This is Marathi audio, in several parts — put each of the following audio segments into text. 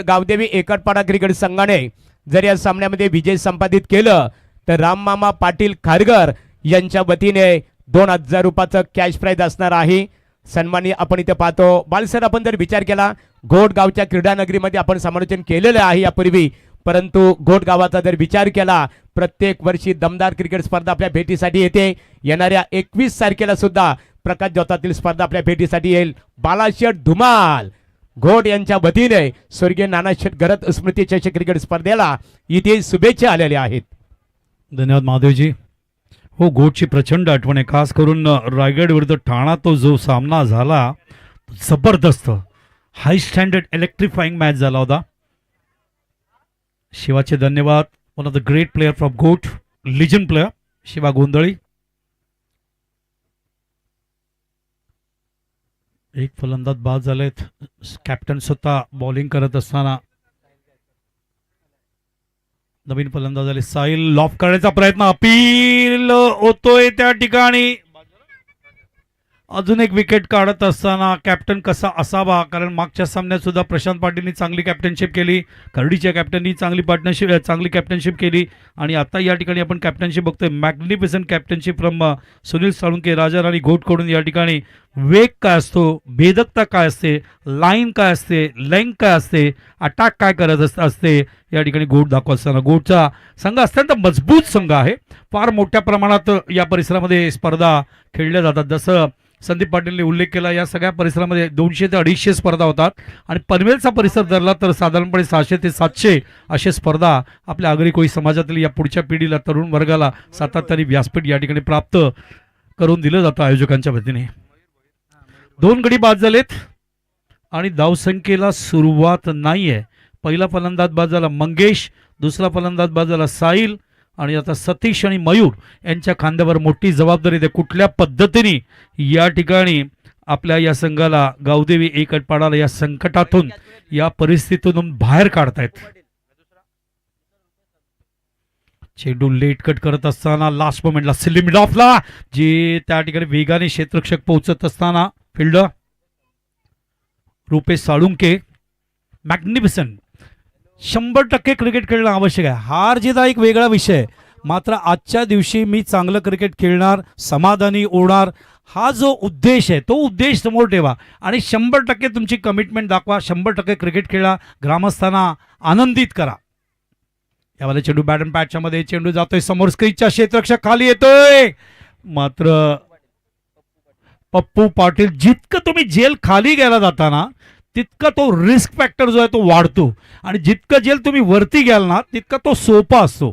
गावदेवी एकटपाडा क्रिकेट संघाने जर या सामन्यामध्ये विजय संपादित केलं तर राममामा पाटील खारघर यांच्या वतीने 2000 रुपयाचं कॅश प्राइज असणार आहे. सन्मानी आपण इथे पाहतो. बालसर, आपण जर विचार केला घोट गावच्या क्रीडा नगरीमध्ये आपण समालोचन केलेलं आहे यापूर्वी, परंतु घोट गावाचा जर विचार केला प्रत्येक वर्षी दमदार क्रिकेट स्पर्धा आपल्या भेटीसाठी येते. येणाऱ्या 21 तारखेला सुद्धा प्रकाश जोतातील स्पर्धा आपल्या भेटीसाठी येईल. बालाशेठ धुमाल घोट यांच्या वतीने स्वर्गीय नानाशेठ गरत स्मृती चषक क्रिकेट स्पर्धेला इथे शुभेच्छा आलेल्या आहेत. धन्यवाद महादेवजी. हो, घोटची प्रचंड आठवण आहे, खास करून रायगड विरुद्ध ठाणा तो जो सामना झाला जबरदस्त हाय स्टँडर्ड इलेक्ट्रिफाइंग मॅच झाला होता. शिवाचे धन्यवाद. One of the great player from घोट, लिजंड प्लेयर शिवा गोंधळी. एक फलंदाज बाद झालेत. कॅप्टन स्वतः बॉलिंग करत असताना नवीन फलंदाज आले. साहिल लॉफ करण्याचा प्रयत्न, अपील होतोय त्या ठिकाणी. अजून एक विकेट काढत असताना कॅप्टन कसा असावा, कारण मागच्या सामन्यात सुद्धा प्रशांत पाटीलनी चांगली कॅप्टनशिप केली, करडीच्या कॅप्टननी चांगली कॅप्टनशिप केली आणि आता या ठिकाणी आपण कॅप्टनशिप बघतोय. Magnificent captaincy from Sunil Salunke, राजा राणी घोटकडून. या ठिकाणी वेग काय असतो, भेदकता काय असते, लाईन काय असते, लेंथ काय असते, अटॅक काय करत असते, या ठिकाणी घोट दाखवत असताना घोटचा संघ अत्यंत मजबूत संघ आहे. फार मोठ्या प्रमाणात या परिसरामध्ये स्पर्धा खेळल्या जातात. जसं संदीप पाटीलने उल्लेख केला, या सगळ्या परिसरामध्ये 200 ते 250 स्पर्धा होतात आणि पनवेलचा परिसर धरला तर साधारणपणे 600 ते 700 अशा स्पर्धा आपल्या आगरी कोळी समाजातील या पुढच्या पिढीला, तरुण वर्गाला सातत्याने व्यासपीठ या ठिकाणी प्राप्त करून दिलं जातं आयोजकांच्या वतीने. 2 गडी बाद झालेत आणि धावसंख्येला सुरुवात नाहीये. पहिला फलंदाज बाद झाला मंगेश, दुसरा फलंदाज बाद झाला साहिल आणि आता सतीश आणि मयूर यांच्या खांद्यावर मोठी जबाबदारी आहे. कुठल्या पद्धतीने या ठिकाणी आपल्या या संघाला गावदेवी एकटपाडाला या संकटातून, या परिस्थितीतून बाहेर काढतायत. चेंडू लेट कट करत असताना लास्ट मोमेंटला सिलिमिड ऑफला, जे त्या ठिकाणी वेगाने क्षेत्ररक्षक पोहोचत असताना fielder Rupesh Salunke. Magnificent. 100% cricket खेळणं आवश्यक आहे. हार जीत हा एक वेगळा विषय, मात्र आजच्या दिवशी मी चांगलं क्रिकेट खेळणार, समाधानी होणार, हा जो उद्देश आहे तो उद्देश समोर ठेवा आणि 100% तुमची कमिटमेंट दाखवा. 100% क्रिकेट खेळा, ग्रामस्थांना आनंदित करा. यावेळेला चेंडू बॅट अँड पॅचच्या मध्ये चेंडू जातोय समोर, स्क्रीनच्या क्षेत्ररक्षक खाली येतोय, मात्र पप्पू पाटील, जितकं तुम्ही जेल खाली गेला जाताना तितका तो रिस्क फॅक्टर जो आहे तो वाढतो आणि जितकं जेल तुम्ही वरती घ्याल ना तितका तो सोपा असतो.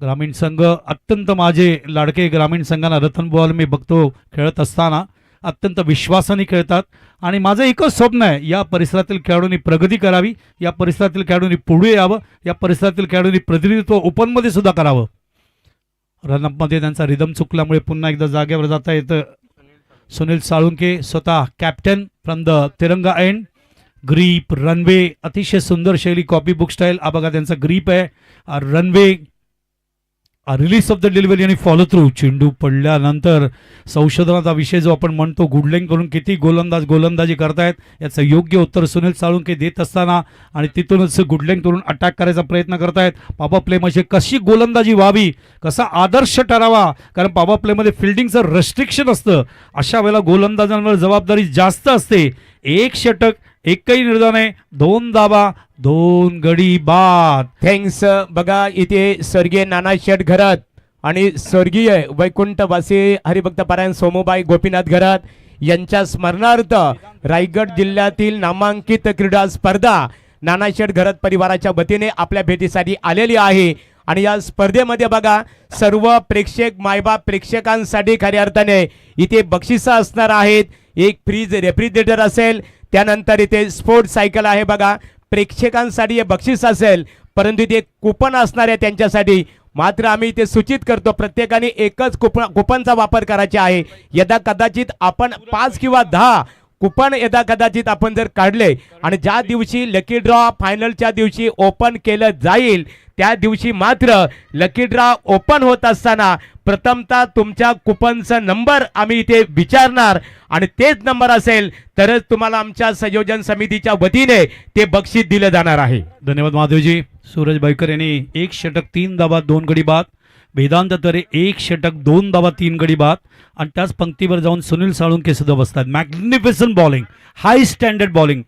ग्रामीण संघ अत्यंत, माझे लाडके ग्रामीण संघांना रतन बॉल मी बघतो खेळत असताना अत्यंत विश्वासाने खेळतात आणि माझं एकच स्वप्न आहे, या परिसरातील खेळाडूंनी प्रगती करावी, या परिसरातील खेळाडूंनी पुढे यावं, या परिसरातील खेळाडूंनी प्रतिनिधित्व ओपनमध्ये सुद्धा करावं. रनअपमध्ये त्यांचा रिदम चुकल्यामुळे पुन्हा एकदा जागेवर जाता येतं. सुनील साळुंके स्वतः कॅप्टन फ्रॉम द तिरंगा एंड. ग्रीप, रनवे, अतिशय सुंदर शैली, कॉपी बुक स्टाईल. हा बघा त्यांचा ग्रीप आहे, runway, release of the delivery आणि फॉलो थ्रू. चेंडू पडल्यानंतर संशोधनाचा विषय जो आपण म्हणतो, गुडलेंग करून किती गोलंदाजी करतायत याचं योग्य उत्तर सुनील साळुंके देत असताना आणि तिथूनच गुडलेंग करून अटॅक करायचा प्रयत्न करतायत. पॉवर प्लेमध्ये कशी गोलंदाजी व्हावी, कसा आदर्श ठरावा, कारण पॉवर प्लेमध्ये फिल्डिंगचं रेस्ट्रिक्शन असतं. अशा वेळेला गोलंदाजांवर जबाबदारी जास्त असते. 1 षटक, एकही निर्धार, 2 धावा, 2 गडी बाद. थँक्स. बघा इथे स्वर्गीय नानाशेठ घरात आणि स्वर्गीय वैकुंठवासी हरिभक्त पारायण सोमूबाई गोपीनाथ घरात यांच्या स्मरणार्थ रायगड जिल्ह्यातील नामांकित क्रीडा स्पर्धा नानाशेठ घरात परिवाराच्या वतीने आपल्या भेटीसाठी आलेली आहे आणि या स्पर्धेमध्ये बघा सर्व प्रेक्षक मायबाप प्रेक्षकांसाठी खऱ्या अर्थाने इथे बक्षिसं असणार आहेत. एक फ्रीज रेफ्रिजरेटर असेल, त्यानंतर इथे स्पोर्ट्स सायकल आहे. बघा प्रेक्षकांसाठी हे बक्षीस असेल, परंतु इथे कुपन असणार आहे त्यांच्यासाठी. मात्र आम्ही इथे सूचित करतो प्रत्येकाने एकच कुपनचा वापर करायचा आहे. यदा कदाचित आपण 5 किंवा 10 कुपन यदा कदाचित आपण जर काढले आणि ज्या दिवशी लकी ड्रॉ फायनलच्या दिवशी ओपन केलं जाईल त्या दिवशी मात्र लकी ड्रॉ ओपन होत असताना प्रथमतः तुमच्या कुपनचा नंबर आम्ही इथे विचारणार आणि तेच नंबर असेल तरच तुम्हाला आमच्या संयोजन समितीच्या वतीने ते बक्षीस दिलं जाणार आहे. धन्यवाद महादेवजी. सूरज भाईकर यांनी 1 षटक 3 धावा 2 गडी बाद, वेदांत तरे 1 षटक 2 धावा 3 गडी बाद आणि त्याच पंक्तीवर जाऊन सुनील साळुंके सुद्धा बसतात. मॅग्निफिसंट बॉलिंग, हाय स्टँडर्ड बॉलिंग.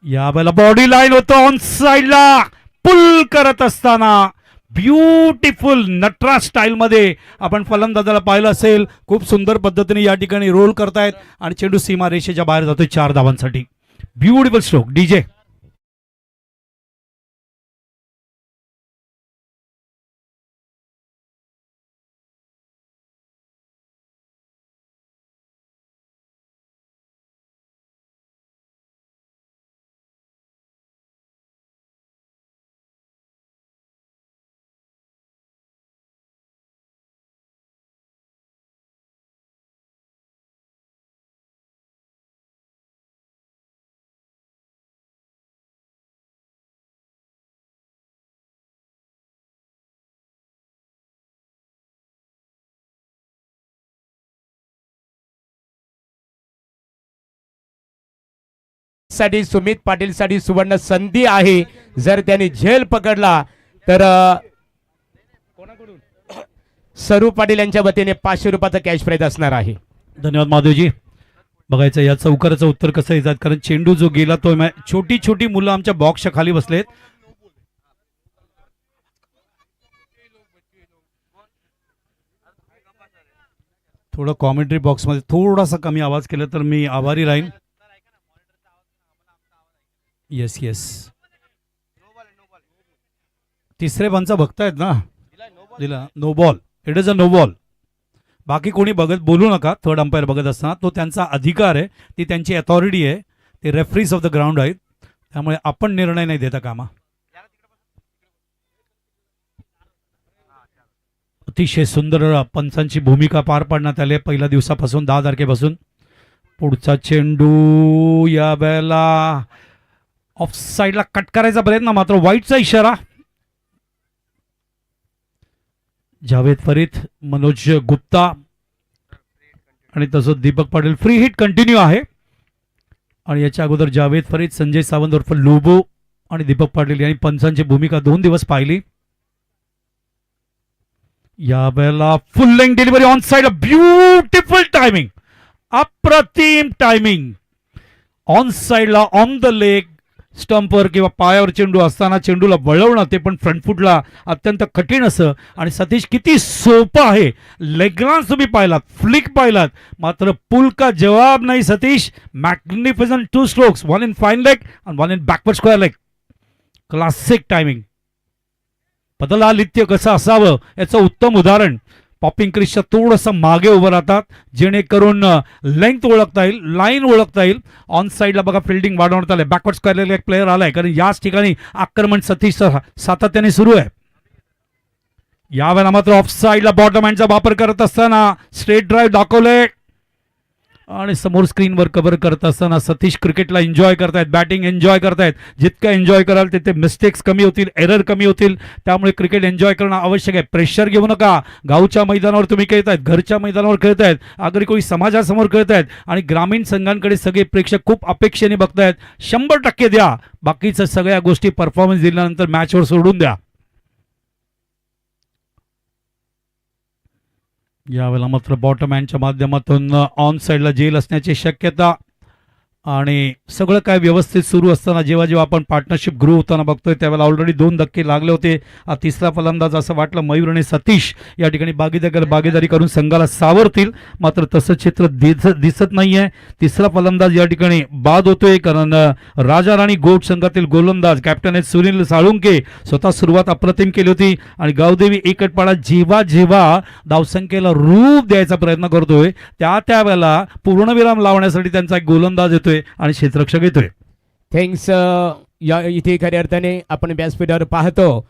यावेळेला बॉडी लाईन होतं ऑन साइडला पुल करत असताना ब्युटिफुल नटराज स्टाईल मध्ये आपण फलंदाजाला पाहिलं असेल. खूप सुंदर पद्धतीने या ठिकाणी रोल करतायत आणि चेंडू सीमा रेषेच्या बाहेर जातोय 4 धावांसाठी. Beautiful stroke. डीजे साठी सुमित पाटील साठी सुवर्ण संधी आहे. जर त्यांनी झेल पकडला तर सरू पाटील यांच्या वतीने 500 रुपयाचा कॅश प्राइज असणार आहे. धन्यवाद महादेवजी. बघायचं या चौकाराचं उत्तर कसं येतात कारण चेंडू जो गेला तो छोटी छोटी मुलं आमच्या बॉक्सच्या खाली बसलेत. थोडं कॉमेंट्री बॉक्समध्ये थोडासा कमी आवाज केला तर मी आभारी राहीन. Yes yes. तिसरे पंच बघतायत ना. दिला no ball. It is a no ball. बाकी कोणी बघत बोलू नका. थर्ड अंपायर बघत असताना तो त्यांचा अधिकार आहे, ती त्यांची अथॉरिटी आहे, ते रेफरीज ऑफ द ग्राउंड आहेत, त्यामुळे आपण निर्णय नाही देता कामा. अतिशय सुंदर पंचांची भूमिका पार पाडण्यात आली पहिल्या दिवसापासून 10 तारखेपासून. पुढचा चेंडू या वेळेला ऑफ साइडला कट करायचा प्रयत्न, मात्र वाईटचा इशारा. जावेद फरीद, मनोज गुप्ता आणि तसंच Deepak Patil. Free hit continue आहे आणि याच्या अगोदर जावेद फरीद, संजय सावंत उर्फ लोबो आणि दीपक पाटील यांनी पंचांची भूमिका 2 दिवस पाहिली. या वेळेला फुल length delivery on side. Beautiful timing, अप्रतिम टायमिंग. ऑन साइडला ऑन द लेग स्टंपवर किंवा पायावर चेंडू असताना चेंडूला वळवणं, ते पण फ्रंट फुटला, अत्यंत कठीण असं. आणि सतीश किती सोपं आहे. लेगलान्स तुम्ही पाहिलात, फ्लिक पाहिलात, मात्र पुल का जवाब नाही Satish. Magnificent 2 strokes, 1 in fine leg आणि 1 in backward square leg. Classic timing. पदलालित्य कसं असावं याचं उत्तम उदाहरण. पॉपिंग क्रिसच्या थोडंसं मागे उभं राहतात जेणेकरून लेंथ ओळखता येईल, लाईन ओळखता येईल. ऑन साईडला बघा फिल्डिंग वाढवण्यात आलंय. बॅकवर्ड स्क्वेअर एक प्लेअर आलाय कारण याच ठिकाणी आक्रमण सतीश सातत्याने सुरू आहे. यावेळेला मात्र ऑफ साईडला बॉटम हँडचा वापर करत असताना स्ट्रेट ड्राईव्ह दाखवले आणि समोर स्क्रीनवर कव्हर करत असताना सतीश क्रिकेटला एन्जॉय करतायत, बॅटिंग एन्जॉय करतायत. जितकं एन्जॉय कराल तिथे मिस्टेक्स कमी होतील, एरर कमी होतील. त्यामुळे क्रिकेट एन्जॉय करणं आवश्यक आहे. प्रेशर घेऊ नका. गावच्या मैदानावर तुम्ही खेळतायत, घरच्या मैदानावर खेळतायत, अगदी कोणी समाजासमोर खेळतायत आणि ग्रामीण संघांकडे सगळे प्रेक्षक खूप अपेक्षेने बघतायत. 100% द्या. बाकीच्या सगळ्या गोष्टी परफॉर्मन्स दिल्यानंतर मॅचवर सोडून द्या. यावेळेला मात्र बॉटम हँडच्या माध्यमातून ऑन साईडला जेल असण्याची शक्यता आणि सगळं काय व्यवस्थित सुरू असताना जेव्हा आपण पार्टनरशिप ग्रो होताना बघतोय त्यावेळेला ऑलरेडी 2 धक्के लागले होते. तिसरा फलंदाज असं वाटलं मयूर आणि सतीश या ठिकाणी भागीदारी करून संघाला सावरतील, मात्र तसं चित्र दिसत नाहीये. तिसरा फलंदाज या ठिकाणी बाद होतोय कारण राजा राणी गोट संघातील गोलंदाज कॅप्टन आहेत सुनील साळुंके स्वतः सुरुवात अप्रतिम केली होती आणि गावदेवी एकटपाडा जेव्हा धावसंख्येला रूप द्यायचा प्रयत्न करतोय त्यावेळेला पूर्णविराम लावण्यासाठी त्यांचा एक गोलंदाज येतोय आणि क्षेत्ररक्षक येतोय. थँक्स. या इथे खऱ्या अर्थाने आपण व्यासपीठावर पाहतो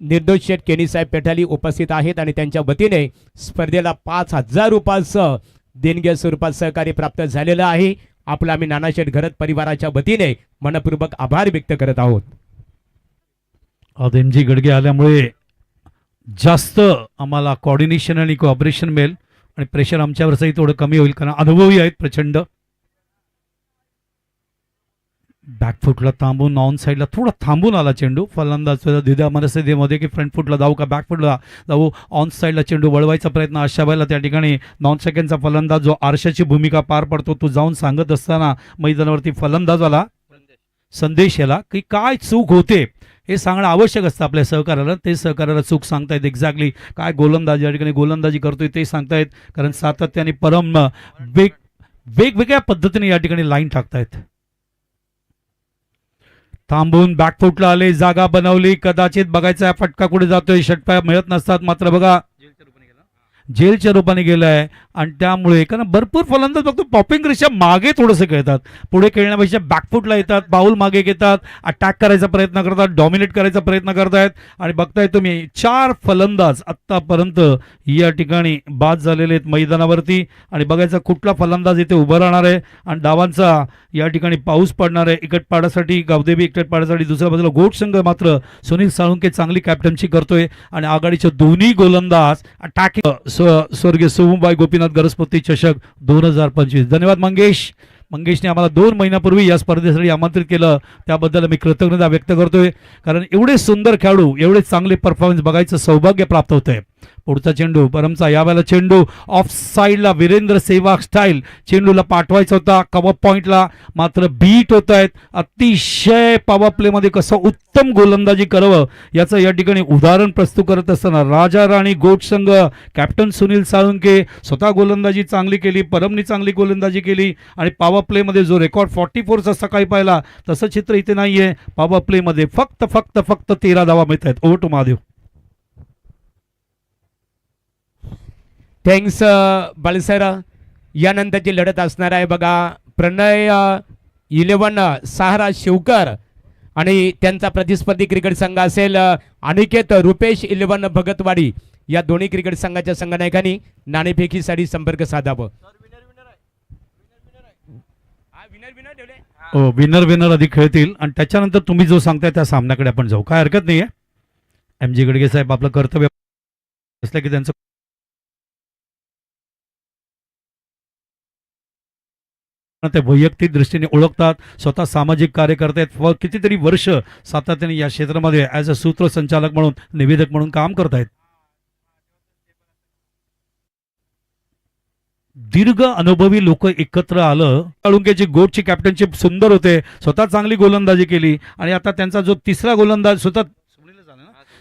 निर्दोष शेठ केनी साहेब पेठाली उपस्थित आहेत आणि त्यांच्या वतीने स्पर्धेला 5000 रुपयाचं देणगी स्वरूपात सहकार्य प्राप्त झालेलं आहे. आपला आम्ही नानाशेठ घरत परिवाराच्या वतीने मनपूर्वक आभार व्यक्त करत आहोत. एम जी गडगे आल्यामुळे जास्त आम्हाला कोऑर्डिनेशन आणि कोऑपरेशन मिळेल आणि प्रेशर आमच्यावरचंही थोडं कमी होईल, कारण अनुभवी आहेत प्रचंड. बॅकफुटला थांबून ऑन साईडला थोडा थांबून आला चेंडू. फलंदाज द्विधा मनस्थितीमध्ये की फ्रंट फुटला जाऊ का बॅकफुटला जाऊ. ऑन साईडला चेंडू वळवायचा प्रयत्न अशा वेळेला त्या ठिकाणी 9 सेकंडचा फलंदाज जो आरशाची भूमिका पार पडतो तो जाऊन सांगत असताना मैदानावरती फलंदाजाला संदेश याला की काय चूक होते हे सांगणं आवश्यक असतं आपल्या सहकार्याला. ते सहकार्याला चूक सांगतायत, एक्झॅक्टली काय गोलंदाज या ठिकाणी गोलंदाजी करतोय ते सांगतायत, कारण सातत्याने परम वेगवेगळ्या पद्धतीने या ठिकाणी लाईन टाकतायत. थांबून बॅकफुटला आले, जागा बनवली, कदाचित बघायचा फटका कुठे जातोय. षटपा मिळत नसतात, मात्र बघा जेलच्या रूपाने गेलाय आणि त्यामुळे कारण भरपूर फलंदाज बघतो पॉपिंग रेषा मागे थोडंसं खेळतात, पुढे खेळण्यापेक्षा बॅकफुटला येतात, पाऊल मागे घेतात, अटॅक करायचा प्रयत्न करतात, डॉमिनेट करायचा प्रयत्न करतायत. आणि बघताय तुम्ही 4 फलंदाज आत्तापर्यंत या ठिकाणी बाद झालेले आहेत मैदानावरती. आणि बघायचा कुठला फलंदाज इथे उभा राहणार आहे आणि डावांचा या ठिकाणी पाऊस पडणार आहे. एकट पाडासाठी गावदेवी एकट पाडासाठी दुसऱ्या बाजूला गोट संघ मात्र सुनील साळुंके चांगली कॅप्टनशी करतोय आणि आघाडीचे दोन्ही गोलंदाज अटॅकिंग स्वर्गीय सोमूबाई गोपीनाथ गरजपती चषक 2025. धन्यवाद मंगेशने आम्हाला 2 महिन्यापूर्वी या स्पर्धेसाठी आमंत्रित केलं, त्याबद्दल मी कृतज्ञता व्यक्त करतोय, कारण एवढे सुंदर खेळाडू एवढे चांगले परफॉर्मन्स बघायचं सौभाग्य प्राप्त होतंय. पुढचा चेंडू परमचा, यावेळेला चेंडू ऑफ साईडला वीरेंद्र सेहवाग स्टाईल चेंडूला पाठवायचा होता कव्हर पॉइंटला, मात्र बीट होत आहेत. अतिशय पॉवर प्ले मध्ये कसं उत्तम गोलंदाजी करावं याचं या ठिकाणी उदाहरण प्रस्तुत करत असताना राजा राणी गोट संघ कॅप्टन सुनील साळुंके स्वतः गोलंदाजी चांगली केली, परमनी चांगली गोलंदाजी केली आणि पॉवर प्ले मध्ये जो रेकॉर्ड 44चा सकाळी पाहिला तसं चित्र इथे नाहीये. पॉवर प्ले मध्ये फक्त 13 धावा मिळत आहेत. Over to Mahadev. Thanks Balsar. यानंतरची लढत असणार आहे बघा प्रणय 11 सहारा शिवकर आणि त्यांचा प्रतिस्पर्धी क्रिकेट संघ असेल अनिकेत रुपेश 11 भगतवाडी. या दोन्ही क्रिकेट संघाच्या संघनायकांनी नाणेफेकीसाठी संपर्क साधावा. विनर आधी खेळतील आणि त्याच्यानंतर तुम्ही जो सांगताय त्या सामन्याकडे आपण जाऊ, काय हरकत नाहीये. एम जी गडगे साहेब आपलं कर्तव्य असलं की त्यांचं ते वैयक्तिक दृष्टीने ओळखतात, स्वतः सामाजिक कार्य करतायत, कितीतरी वर्ष सातत्याने या क्षेत्रामध्ये ॲज अ सूत्रसंचालक म्हणून निवेदक म्हणून काम करतायत. दीर्घ अनुभवी लोक एकत्र आलं. साळुंकेची गोटची कॅप्टनशिप सुंदर होते, स्वतः चांगली गोलंदाजी केली आणि आता त्यांचा जो तिसरा गोलंदाज स्वतः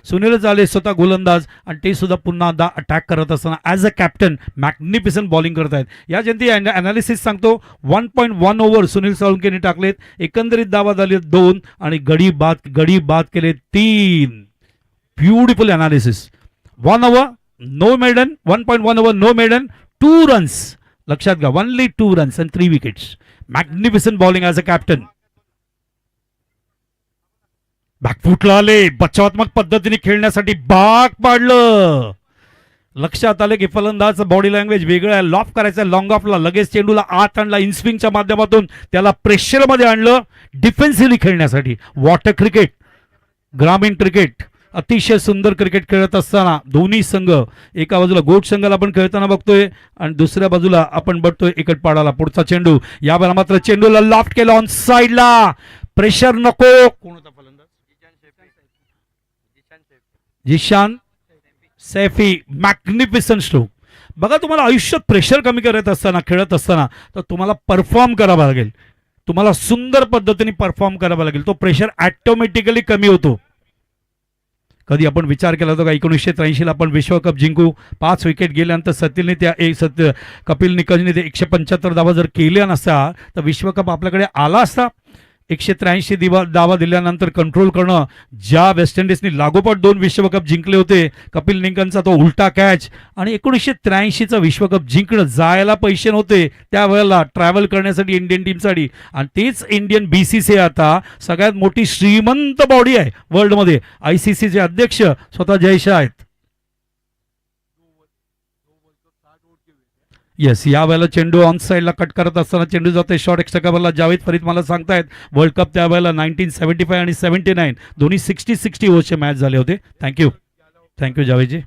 सुनील झाले स्वतः गोलंदाज आणि ते सुद्धा पुन्हा अटॅक करत असताना as a captain magnificent bowling करत आहेत. या जयंती अनालिसिस सांगतो 1.1 ओव्हर सुनील साळुंकेने टाकलेत, एकंदरीत धावा झाले 2 आणि गडी बाद केले 3. Beautiful analysis. 1 over no maiden, 1.1 over no maiden, 2 runs. लक्षात घ्या, only 2 runs and 3 wickets. Magnificent bowling as a captain. बॅकफुटला आले, बचावात्मक पद्धतीने खेळण्यासाठी भाग पाडलं. लक्षात आले की फलंदाज बॉडी लँग्वेज वेगळं आहे, लॉफ करायचं लॉंग ऑफला, लगेच चेंडूला आत आणला इनस्विंगच्या माध्यमातून, त्याला प्रेशरमध्ये आणलं डिफेन्सिव्हली खेळण्यासाठी. वॉटर क्रिकेट, ग्रामीण क्रिकेट, अतिशय सुंदर क्रिकेट खेळत असताना दोन्ही संघ, एका बाजूला गोट संघाला आपण खेळताना बघतोय आणि दुसऱ्या बाजूला आपण बघतोय एकटपाडाला. पुढचा चेंडू, यावेळेला मात्र चेंडूला लॉफ्ट केला ऑन साईडला, प्रेशर नको. कोण होता फलंदाज? जिशान सैफी. Magnificent stroke. बघा, तुम्हाला आयुष्यात प्रेशर कमी करत असताना, खेळत असताना तर तुम्हाला परफॉर्म करावा लागेल, तुम्हाला सुंदर पद्धतीने परफॉर्म करावा लागेल. तो प्रेशर ऑटोमॅटिकली कमी होतो. कधी आपण विचार केला होता का 1983ला आपण विश्वकप जिंकू, 5 विकेट गेल्यानंतर कपिल निकलने ते 175 धावा जर केल्या नसत्या तर विश्वकप आपल्याकडे आला असता. 183 धावा दिल्यानंतर कंट्रोल करणं, ज्या वेस्ट इंडिजने लागोपाठ 2 विश्वकप जिंकले होते, कपिल निकलचा तो उलटा कॅच आणि 1983चा विश्वकप जिंकणं, जायला पैसे नव्हते त्यावेळेला ट्रॅव्हल करण्यासाठी इंडियन टीमसाठी. आणि तेच इंडियन BCCI आता सगळ्यात मोठी श्रीमंत बॉडी आहे वर्ल्डमध्ये. ICCचे अध्यक्ष स्वतः जयशाह आहेत. येस, या वेळेला चेंडू ऑन साईडला कट करत असताना चेंडू जाते शॉर्ट एक्स्ट्रा कव्हरला. जावेद फरीद मला सांगतायत वर्ल्ड कप त्यावेळेला 1975 आणि 79 दोन्ही 60-60 ओव्हरचे मॅच झाले होते. थैंक यू जावेद जी.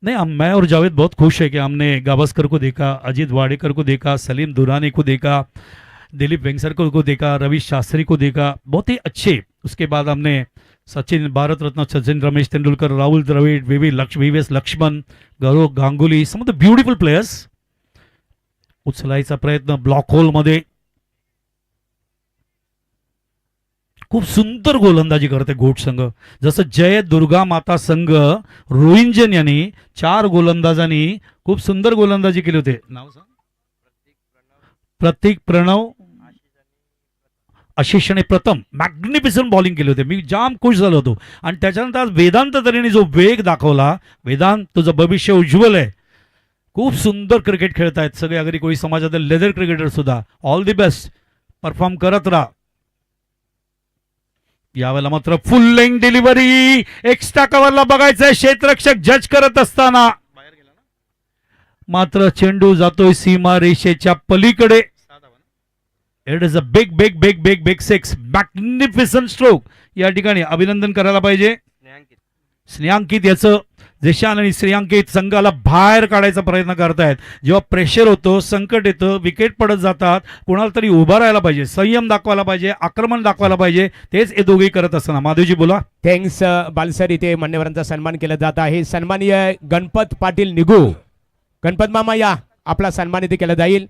नहीं, मैं और जावेद बहुत खुश है कि हमने गावस्कर को देखा, अजीत वाडेकर को देखा, सलीम दुरानी को देखा, दिलीप वेंगसरकर को देखा, रवि शास्त्री को देखा, बहुत ही अच्छे. उसके बाद हमने Sachin, Bharat Ratna Sachin, Ramesh Tendulkar, Rahul Dravid, VVS Laxman, Gaurav Ganguly, some of the beautiful players. उचलायचा प्रयत्न ब्लॉक होल मध्ये. खूप सुंदर गोलंदाजी करते घोट संघ. जसं जय दुर्गा माता संघ रोहिंजन यांनी 4 गोलंदाजांनी खूप सुंदर गोलंदाजी केली होती. नाव सांग. प्रतीक, प्रणव, आशिष आणि प्रथम मॅग्निफिसंट बॉलिंग केली होती. मी जाम खुश झालो होतो. आणि त्याच्यानंतर आज वेदांत तऱ्हेने जो वेग दाखवला. वेदांत, तुझं भविष्य उज्ज्वल आहे. खूप सुंदर क्रिकेट खेळतायत सगळे अगदी कोळी समाजातील लेदर क्रिकेटर सुद्धा. ऑल दी बेस्ट, परफॉर्म करत राहा. यावेळेला मात्र फुल लेंग डिलिव्हरी एक्स्ट्रा कव्हरला बघायचंय. क्षेत्ररक्षक जज करत असताना मात्र चेंडू जातोय सीमा रेषेच्या पलीकडे. It is a big big big big big six. Magnificent stroke. या ठिकाणी अभिनंदन करायला पाहिजे स्नेहांकित याचं. देशान आणि श्रेयांकित संघाला बाहेर काढायचा प्रयत्न करतायत. जेव्हा प्रेशर होतो, संकट येतं, विकेट पडत जातात, कोणाला तरी उभा राहायला पाहिजे, संयम दाखवायला पाहिजे, आक्रमण दाखवायला पाहिजे. तेच हे दोघेही करत असताना. माधवजी बोला. थँक्स बालसर. इथे मान्यवरांचा सन्मान केला जात आहे. सन्माननीय गणपत पाटील निगू, गणपत मामा या, आपला सन्मान इथे केला जाईल.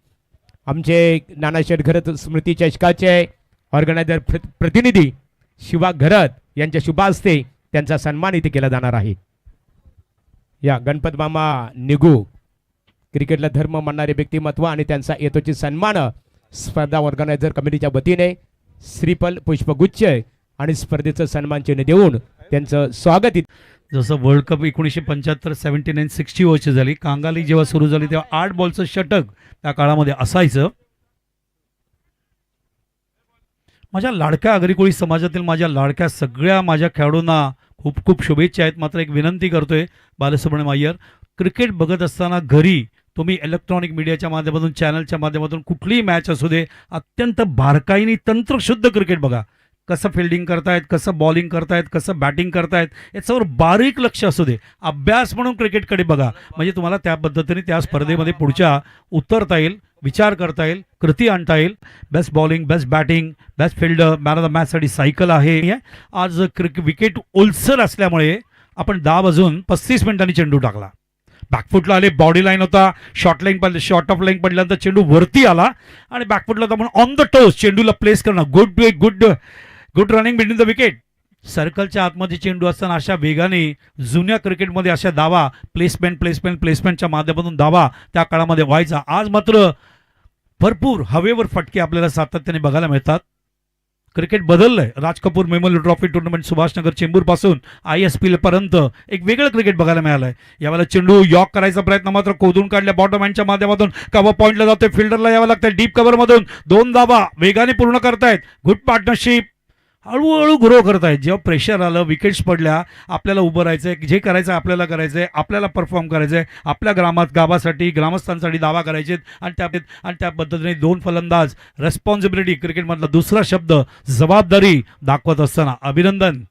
आमचे नाना शेठ घरत स्मृती चषकाचे ऑर्गनायझर प्रतिनिधी शिवा घरत यांच्या शुभ हस्ते त्यांचा सन्मान इथे केला जाणार आहे. या गणपत मामा निगू क्रिकेटला धर्म मानणारे व्यक्तिमत्व आणि त्यांचा येतोची सन्मान स्पर्धा ऑर्गनायझर कमिटीच्या वतीने श्रीफल पुष्पगुच्छ आणि स्पर्धेचं सन्मान चिन्ह देऊन त्यांचं स्वागत. जसं वर्ल्ड कप 1975 79 60 ओव्हरची झाली. कांगाली जेव्हा सुरू झाली तेव्हा 8 बॉलचं षटक त्या काळामध्ये असायचं. माझ्या लाडक्या अग्रिकोळी समाजातील माझ्या लाडक्या सगळ्या माझ्या खेळाडूंना खूप खूप शुभेच्छा आहेत. मात्र एक विनंती करतोय बालसुब्रमण्यम अय्यर, क्रिकेट बघत असताना घरी तुम्ही इलेक्ट्रॉनिक मीडियाच्या माध्यमातून, चॅनलच्या माध्यमातून कुठलीही मॅच असू दे, अत्यंत बारकाईने तंत्रशुद्ध क्रिकेट बघा. कसं फिल्डिंग करतायत, कसं बॉलिंग करतायत, कसं बॅटिंग करतायत, याच्यावर बारीक लक्ष असू दे. अभ्यास म्हणून क्रिकेटकडे बघा. म्हणजे तुम्हाला त्या पद्धतीने त्या स्पर्धेमध्ये पुढच्या उतरता येईल, विचार करता येईल, कृती आणता येईल. Best bowling, best batting, best fielder, man of the मॅचसाठी सायकल आहे. आज विकेट ओलसर असल्यामुळे आपण 10 वाजून 35 मिनिटांनी चेंडू टाकला. बॅकफुटला आले, बॉडी लाईन होता, शॉर्ट लाईन पडले, शॉर्ट ऑफ लाईन पडल्यानंतर चेंडू वरती आला आणि बॅकफुटला आपण ऑन द टोस चेंडूला प्लेस करणं. Good running between the wicket. सर्कलच्या आतमध्ये चेंडू असताना अशा वेगाने जुन्या क्रिकेटमध्ये अशा धावा प्लेसमेंटच्या माध्यमातून धावा त्या काळामध्ये व्हायचा. आज मात्र भरपूर हवेवर फटके आपल्याला सातत्याने बघायला मिळतात. क्रिकेट बदललंय. Raj Kapoor memorial trophy tournament Subhashnagar Chembur पासून ISPL पर्यंत एक वेगळं क्रिकेट बघायला मिळालंय. यावेळेला चेंडू यॉक करायचा प्रयत्न मात्र खोदून काढल्या बॉटम हँडच्या माध्यमातून. कव्हर पॉईंटला जातोय, फिल्डरला यावं लागतंय डीप कव्हर मधून. 2 धावा वेगाने पूर्ण करतायत. Good partnership. हळूहळू ग्रो करतायत. जेव्हा प्रेशर आलं, विकेट्स पडल्या, आपल्याला उभं राहायचंय, जे करायचं आपल्याला करायचंय, आपल्याला परफॉर्म करायचंय, आपल्या गावासाठी ग्रामस्थांसाठी दावा करायचे. आणि त्या पद्धतीने 2 फलंदाज. रेस्पॉन्सिबिलिटी क्रिकेटमधला दुसरा शब्द जबाबदारी दाखवत असताना अभिनंदन.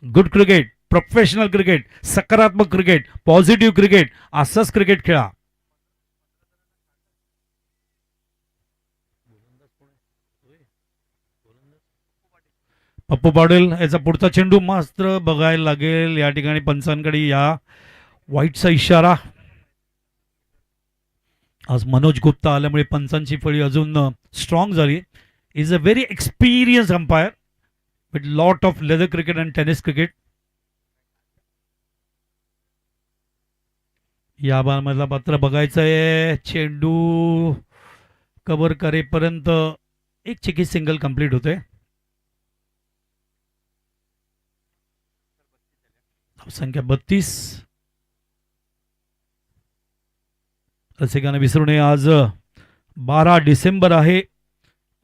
गुड क्रिकेट, प्रोफेशनल क्रिकेट, सकारात्मक क्रिकेट, पॉझिटिव्ह क्रिकेट, असंच क्रिकेट खेळा. पप्पू पाटील याचा पुढचा चेंडू मात्र बघायला लागेल. या ठिकाणी पंचांकडे या वाईटचा इशारा. आज मनोज गुप्ता आल्यामुळे पंचांची फळी अजून स्ट्रॉंग झाली. Is a very experience umpire with lot of leather cricket and tennis cricket. या बारमधला मात्र बघायचं आहे. चेंडू कव्हर करेपर्यंत एक चिकी सिंगल कंप्लीट होते. संख्या 32. रसिकांना विसरू नये, आज 12 डिसेंबर आहे.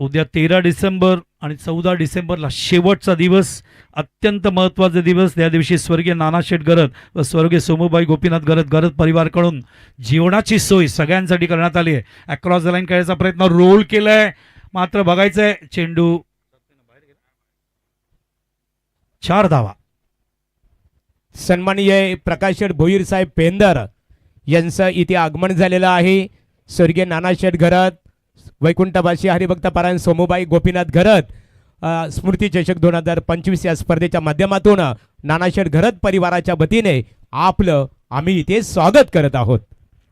उद्या 13 डिसेंबर आणि 14 डिसेंबरला शेवटचा दिवस, अत्यंत महत्त्वाचा दिवस. त्या दिवशी स्वर्गीय नानाशेठ गरत व स्वर्गीय सोमूबाई गोपीनाथ गरत गरत परिवारकडून जेवणाची सोय सगळ्यांसाठी करण्यात आली आहे. अक्रॉस द लाईन खेळायचा प्रयत्न रोल केलाय, मात्र बघायचंय चेंडू 4 धावा. सन्माननीय प्रकाशशेठ भोईर साहेब पेंदर यांचं इथे आगमन झालेलं आहे. स्वर्गीय नानाशेठ घरत, वैकुंठवासी हरिभक्त पारायण सोमूबाई गोपीनाथ घरत स्मृती चषक 2025 या स्पर्धेच्या माध्यमातून नानाशेठ घरत परिवाराच्या वतीने आपलं आम्ही इथे स्वागत करत आहोत.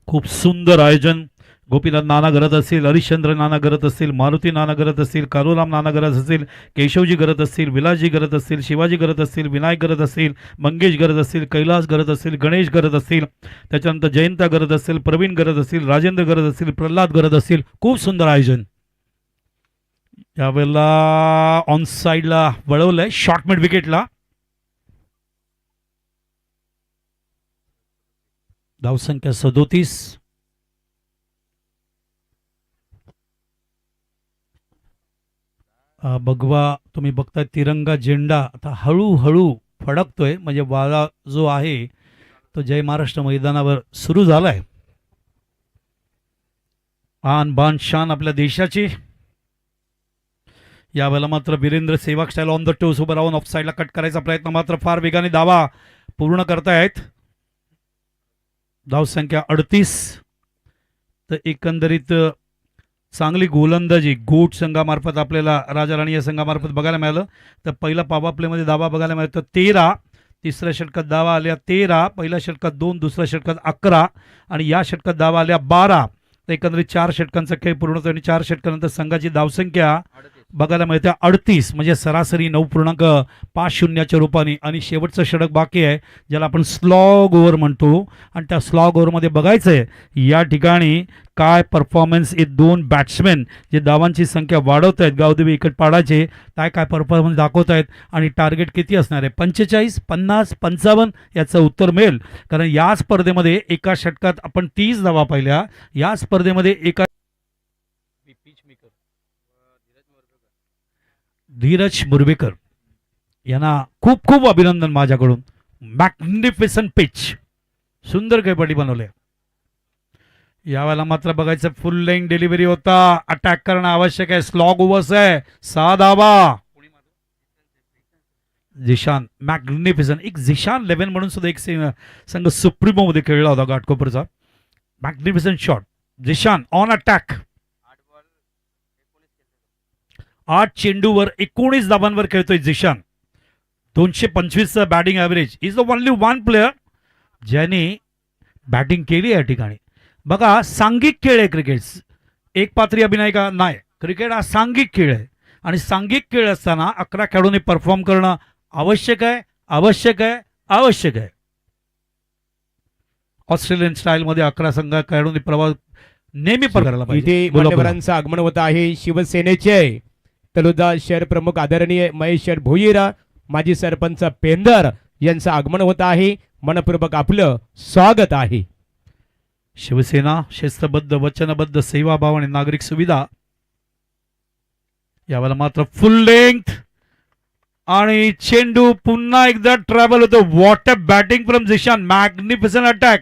खूप सुंदर आयोजन. गोपीनाथ नाना गरत असतील, हरिश्चंद्र नाना गरत असतील, मारुती नाना गरत असतील, कालूराम नाना गरत असतील, केशवजी गरत असतील, विलासजी गरत असतील, शिवाजी गरत असतील, विनायक गरत असतील, मंगेश गरत असतील, कैलास गरत असतील, गणेश गरत असतील, त्याच्यानंतर जयंता गरत असतील, प्रवीण गरत असतील, राजेंद्र गरत असतील, प्रल्हाद गरत असतील. खूप सुंदर आयोजन. यावेळेला ऑन साईडला वळवलंय, शॉर्ट मिड विकेटला. धावसंख्या 37. भगवा तुम्ही बघताय, तिरंगा झेंडा आता हळूहळू फडकतोय, म्हणजे वारा जो आहे तो जय महाराष्ट्र मैदानावर सुरू झालाय. आन बान शान आपल्या देशाची. यावेळेला मात्र Virender Sehwag style on the toss उभं राहून ऑफ साईडला कट करायचा प्रयत्न, मात्र फार वेगाने दावा पूर्ण करतायत. धावसंख्या 38. तर एकंदरीत चांगली गोलंदाजी गोट संघामार्फत आपल्याला राजा राणी या संघामार्फत बघायला मिळालं. तर पहिला पॉवर प्लेमध्ये दावा बघायला मिळतं 13, तिसऱ्या षटकात दावा आल्या 13, पहिल्या षटकात 2, दुसऱ्या षटकात 11 आणि या षटकात दावा आल्या 12. तर एकंदरीत 4 षटकांचा खेळ पूर्ण होतो आणि 4 षटकानंतर संघाची धावसंख्या बघायला मिळते 38, म्हणजे सरासरी 9.50च्या रूपाने. आणि शेवटचं षटक बाकी आहे, ज्याला आपण स्लॉग ओव्हर म्हणतो, आणि त्या स्लॉग ओव्हरमध्ये बघायचं आहे या ठिकाणी काय परफॉर्मन्स हे 2 बॅट्समॅन जे धावांची संख्या वाढवत आहेत, गावदेवी विकेट पाडायचे, काय परफॉर्मन्स दाखवत आहेत आणि टार्गेट किती असणार आहे, 45, 50, 55 याचं उत्तर मिळेल. कारण या स्पर्धेमध्ये एका षटकात आपण 30 धावा पाहिल्या. या स्पर्धेमध्ये एका धीरज मुरबेकर यांना खूप खूप अभिनंदन माझ्याकडून. मॅग्निफिसंट पिच, सुंदर खेळपट्टी बनवले. यावेळेला मात्र बघायचं फुल लेंग डिलिव्हरी होता, अटॅक करणं आवश्यक आहे, स्लॉग ओव्हर्स आहे, 6 धावा. झिशान मॅग्निफिसंट, एक झिशान 11 म्हणून सुद्धा एक संघ सुप्रीमो मध्ये खेळला होता घाटकोपरचा. Magnificent shot, Zeeshan on attack. 8 चेंडूवर 19 धावांवर खेळतोय झिशान. 225चा batting average. Is the only one player ज्याने बॅटिंग केली या ठिकाणी. बघा, सांघिक खेळ आहे क्रिकेट, एक पात्री अभिनय का नाही. क्रिकेट हा सांघिक खेळ आहे आणि सांघिक खेळ असताना 11 खेळाडूंनी परफॉर्म करणं आवश्यक आहे, आवश्यक आहे, आवश्यक आहे. ऑस्ट्रेलियन स्टाईलमध्ये 11 संघ खेळाडूंनी प्रवास नेहमी करायला पाहिजे. इथे मान्यवरांचं आगमन होत आहे. शिवसेनेचे तलोदा शहर प्रमुख आदरणीय महेश शेठ भोईर, माजी सरपंच पेंदर यांचं आगमन होत आहे. मनपूर्वक आपलं स्वागत आहे. शिवसेना शिस्तबद्ध, वचनबद्ध, सेवाभाव आणि नागरिक सुविधा. यावेळेला मात्र फुल लेंथ आणि चेंडू पुन्हा एकदा ट्रॅव्हल होतो. What a batting from Zeeshan, magnificent attack.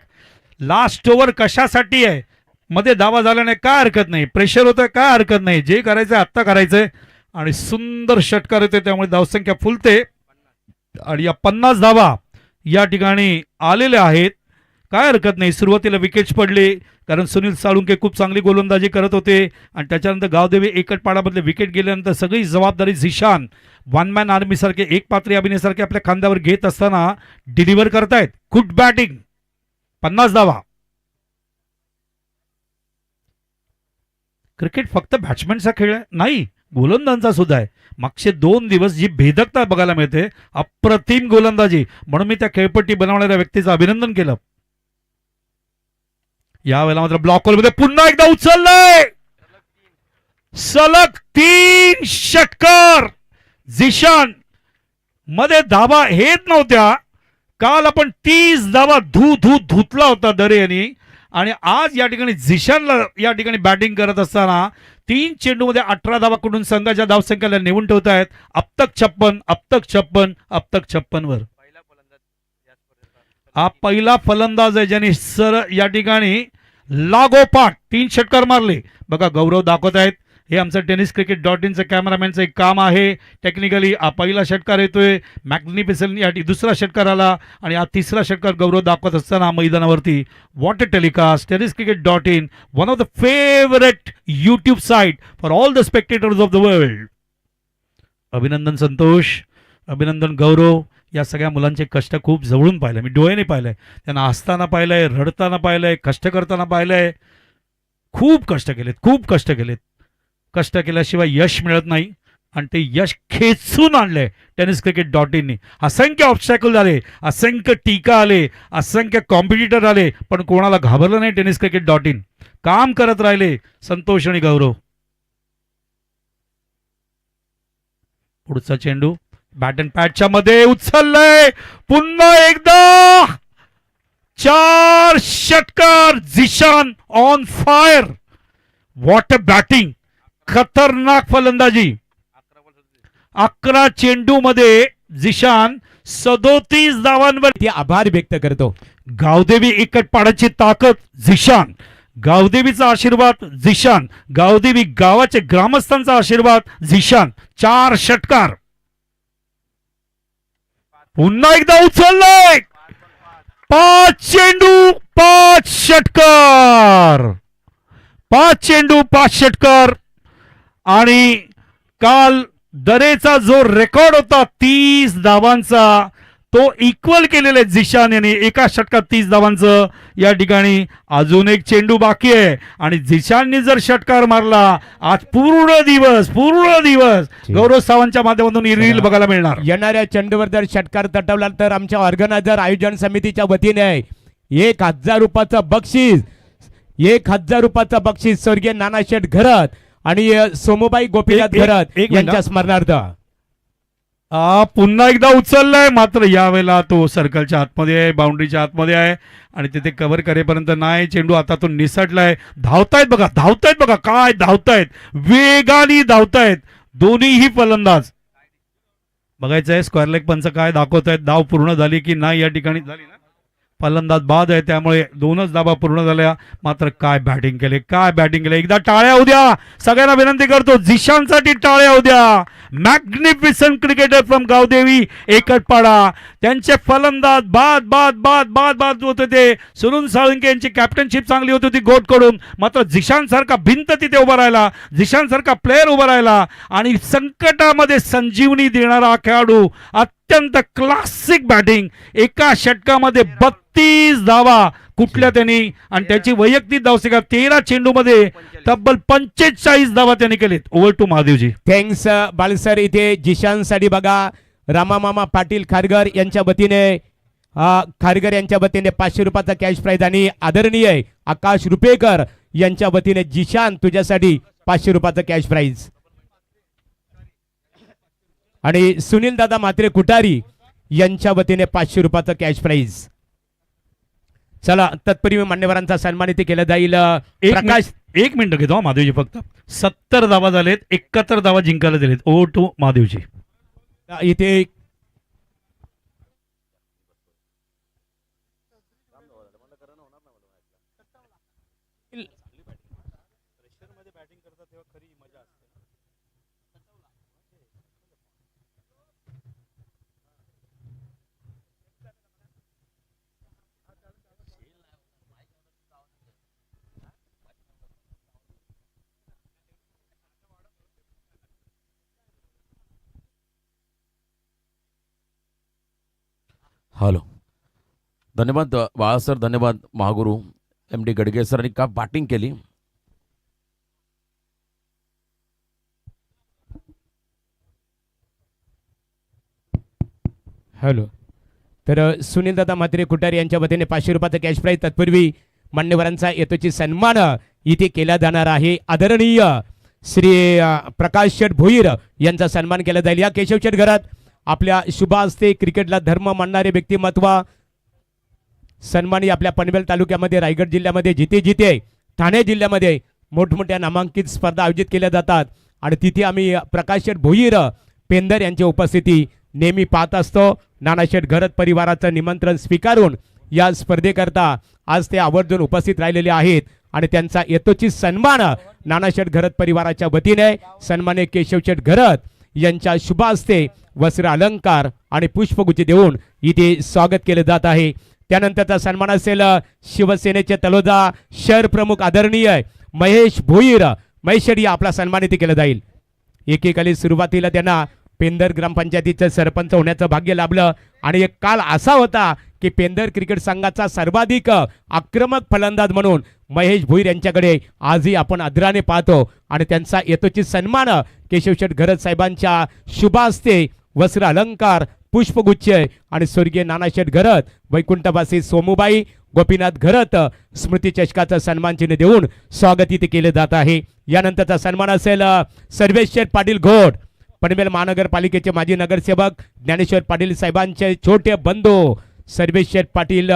Last over कशासाठी आहे, मध्ये दावा झाल्याने काय हरकत नाही, प्रेशर होतंय काय हरकत नाही, जे करायचंय आत्ता करायचंय. आणि सुंदर षटकार येते, त्यामुळे धावसंख्या फुलते आणि या 50 धावा या ठिकाणी आलेल्या आहेत. काय हरकत नाही. सुरुवातीला विकेट्स पडले कारण सुनील साळुंके खूप चांगली गोलंदाजी करत होते आणि त्याच्यानंतर गावदेवी एकट पाडामधले विकेट गेल्यानंतर सगळी जबाबदारी झिशान वन मॅन आर्मी सारखे, एक पात्री अभिनयसारखे आपल्या खांद्यावर घेत असताना डिलिव्हर करतायत. गुड बॅटिंग, 50 धावा. क्रिकेट फक्त बॅट्समॅनचा खेळ आहे नाही, गोलंदाजांचा सुद्धा आहे. मागचे 2 दिवस जी भेदकता बघायला मिळते, अप्रतिम गोलंदाजी, म्हणून मी त्या खेळपट्टी बनवणाऱ्या व्यक्तीचं अभिनंदन केलं. यावेळेला मात्र ब्लॉक होलमध्ये पुन्हा एकदा उचललंय, सलग 3 षटकार. झिशान मध्ये धावा हेच नव्हत्या. काल आपण 30 धावा धुतला होता दरे यांनी आणि आज या ठिकाणी झिशानला या ठिकाणी बॅटिंग करत असताना 3 चेंडूमध्ये 18 धावा कडून संघाच्या धावसंख्येला नेऊन ठेवत आहेत. अब तक 56 वर. हा पहिला फलंदाज आहे ज्यांनी या ठिकाणी लागोपाठ 3 षटकार मारले. बघा गौरव दाखवत आहेत. हे आमचं tenniscricket.inचं कॅमेरामॅनचं एक काम आहे. टेक्निकली हा पहिला षटकार येतोय मॅग्निफिसंट, या दुसरा षटकार आला आणि हा तिसरा षटकार गौरव दाखवत असताना मैदानावरती. What a telecast. tenniscricket.in, one of the favourite YouTube site for all the spectators of the world. अभिनंदन संतोष, अभिनंदन गौरव. या सगळ्या मुलांचे कष्ट खूप जवळून पाहिले, मी डोळ्याने पाहिलंय. त्यांना हसताना पाहिलंय, रडताना पाहिलंय, कष्ट करताना पाहिलंय. खूप कष्ट केलेत, खूप कष्ट केलेत. कष्ट केल्याशिवाय यश मिळत नाही आणि ते यश खेचून आणलंय tenniscricket.in. असंख्य ऑब्स्टॅकल आले, असंख्य टीका आले, असंख्य कॉम्पिटिटर आले, पण कोणाला घाबरलं नाही. tenniscricket.in काम करत राहिले संतोष आणि गौरव. पुढचा चेंडू बॅट अँड पॅडच्या मध्ये उचललंय. पुन्हा एकदा 4 षटकार. Zeeshan on fire. What a batting. खतरनाक फलंदाजी. 11 चेंडू मध्ये झिशान 37 धावांवर. ते आभार व्यक्त करतो. गावदेवी एकट पाडायची ताकद झिशान. गावदेवीचा आशीर्वाद झिशान. गावदेवी गावाचे ग्रामस्थांचा आशीर्वाद झिशान. 4 षटकार. पुन्हा एकदा उचललंय. 5 चेंडू 5 षटकार. 5 चेंडू 5 षटकार. आणि काल दरेचा जो रेकॉर्ड होता 30 धावांचा, तो इक्वल केलेला आहे झिशान यांनी एका षटकात 30 धावांचं. या ठिकाणी अजून एक चेंडू बाकी आहे आणि झिशाननी जर षटकार मारला आज पूर्ण दिवस गौरव सावंतच्या माध्यमातून ही रील बघायला मिळणार. येणाऱ्या चेंडूवर जर षटकार तटवला तर आमच्या ऑर्गनायझर आयोजन समितीच्या वतीने 1000 रुपयाचं बक्षीस, 1000 रुपयाचं बक्षीस स्वर्गीय नानाशेठ घरत आणि सोमूबाई गोपीनाथ घरत यांच्या स्मरणार्थ. पुन्हा एकदा उचललाय, मात्र यावेळेला तो सर्कलच्या आतमध्ये आहे, बाउंड्रीच्या आतमध्ये आहे आणि तिथे कव्हर करेपर्यंत नाही. चेंडू आता तो निसटलाय. धावतायत बघा काय धावतायत, वेगाने धावतायत दोन्हीही फलंदाज. बघायचं आहे स्क्वेअर लेग पंच काय दाखवतायत. धाव पूर्ण झाली की नाही या ठिकाणी. झाली ना. फलंदाज बाद आहे त्यामुळे 2च धावा पूर्ण झाल्या. मात्र काय बॅटिंग केले, काय बॅटिंग केले. एकदा टाळ्या होऊ द्या. सगळ्यांना विनंती करतो झिशानसाठी टाळ्या होऊ द्या. Magnificent cricketer from Gaondevi Ektapada. त्यांचे फलंदाज बाद होत होते. सुनील साळुंके यांची कॅप्टनशिप चांगली होती होती गोटकडून. मात्र झिशान सारखा भिंत तिथे उभा राहिला, झिशान सारखा प्लेअर उभा राहिला आणि संकटामध्ये संजीवनी देणारा खेळाडू. अत्यंत क्लासिक बॅटिंग. एका षटकामध्ये 32 धावा कुठल्या त्यांनी आणि त्याची वैयक्तिक धावसंख्या 13 चेंडूमध्ये तब्बल 45 धावा त्यांनी केलीत. Over to Mahadevji. Thanks Balsar. इथे जिशानसाठी बघा रामामामा पाटील खारघर यांच्या वतीने खारघर यांच्या वतीने 500 रुपयाचा कॅश प्राइज आणि आदरणीय आकाश रुपेकर यांच्या वतीने जिशान तुझ्यासाठी 500 रुपयाचा कॅश प्राइज आणि सुनील दादा मात्रे कुटारी यांच्या वतीने 500 रुपयाचा कॅश प्राइज. चला तत्पूर्वी मान्यवरांचा सन्मान इथे केला जाईल. प्रकाश 1 मिनिट घेतो महादेवजी. फक्त 70 धावा झालेत, 71 धावा जिंकायला दिलेत. Over to Mahadevji. इथे हॅलो. धन्यवाद बाळा सर, धन्यवाद महागुरू MD गडगे सरांनी का बॅटिंग केली. हॅलो. तर सुनील दादा म्हात्रे कुटारी यांच्या वतीने 500 रुपयाचा कॅश प्राइज. तत्पूर्वी मान्यवरांचा येतोची सन्मान इथे केला जाणार आहे. आदरणीय श्री प्रकाश शेठ भोईर यांचा सन्मान केला जाईल. या केशव शेठ घरात आपल्या शुभ हस्ते क्रिकेटला धर्म मानणारे व्यक्तिमत्व सन्मानी आपल्या पनवेल तालुक्यामध्ये, रायगड जिल्ह्यामध्ये जिथे जिथे, ठाणे जिल्ह्यामध्ये मोठमोठ्या नामांकित स्पर्धा आयोजित केल्या जातात आणि तिथे आम्ही प्रकाश शेठ भोईर पेंदर यांची उपस्थिती नेहमी पाहत असतो. नानाशेठ घरत परिवाराचं निमंत्रण स्वीकारून या स्पर्धेकरता आज ते आवर्जून उपस्थित राहिलेले आहेत आणि त्यांचा यथोचित सन्मान नानाशेठ घरत परिवाराच्या वतीने सन्मान्य केशवशेठ घरत यांच्या शुभ हस्ते वस्त्र अलंकार आणि पुष्पगुच्छ देऊन इथे स्वागत केले जात आहे. त्यानंतरचा सन्मान असेल शिवसेनेचे तलोजा शहर प्रमुख आदरणीय महेश भोईर महेशडी आपला सन्मान इथे केला जाईल. एकेकाली सुरुवातीला त्यांना पेंदर ग्रामपंचायतीचं सरपंच होण्याचं भाग्य लाभलं आणि एक काल असा होता की पेंदर क्रिकेट संघाचा सर्वाधिक आक्रमक फलंदाज म्हणून महेश भोईर यांच्याकडे आजही आपण आदराने पाहतो आणि त्यांचा यथोचित सन्मान केशवशेठ घरत साहेबांच्या शुभ हस्ते वस्त्र अलंकार पुष्पगुच्छ आणि स्वर्गीय नानाशेठ घरत वैकुंठवासी सोमूबाई गोपीनाथ घरत स्मृती चषकाचं सन्मान चिन्ह देऊन स्वागत इथे केले जात आहे. यानंतरचा सन्मान असेल सर्वेश शेठ पाटील घोट पनवेल महानगरपालिकेचे माजी नगरसेवक ज्ञानेश्वर पाटील साहेबांचे छोटे बंधू सर्वेश शेठ पाटील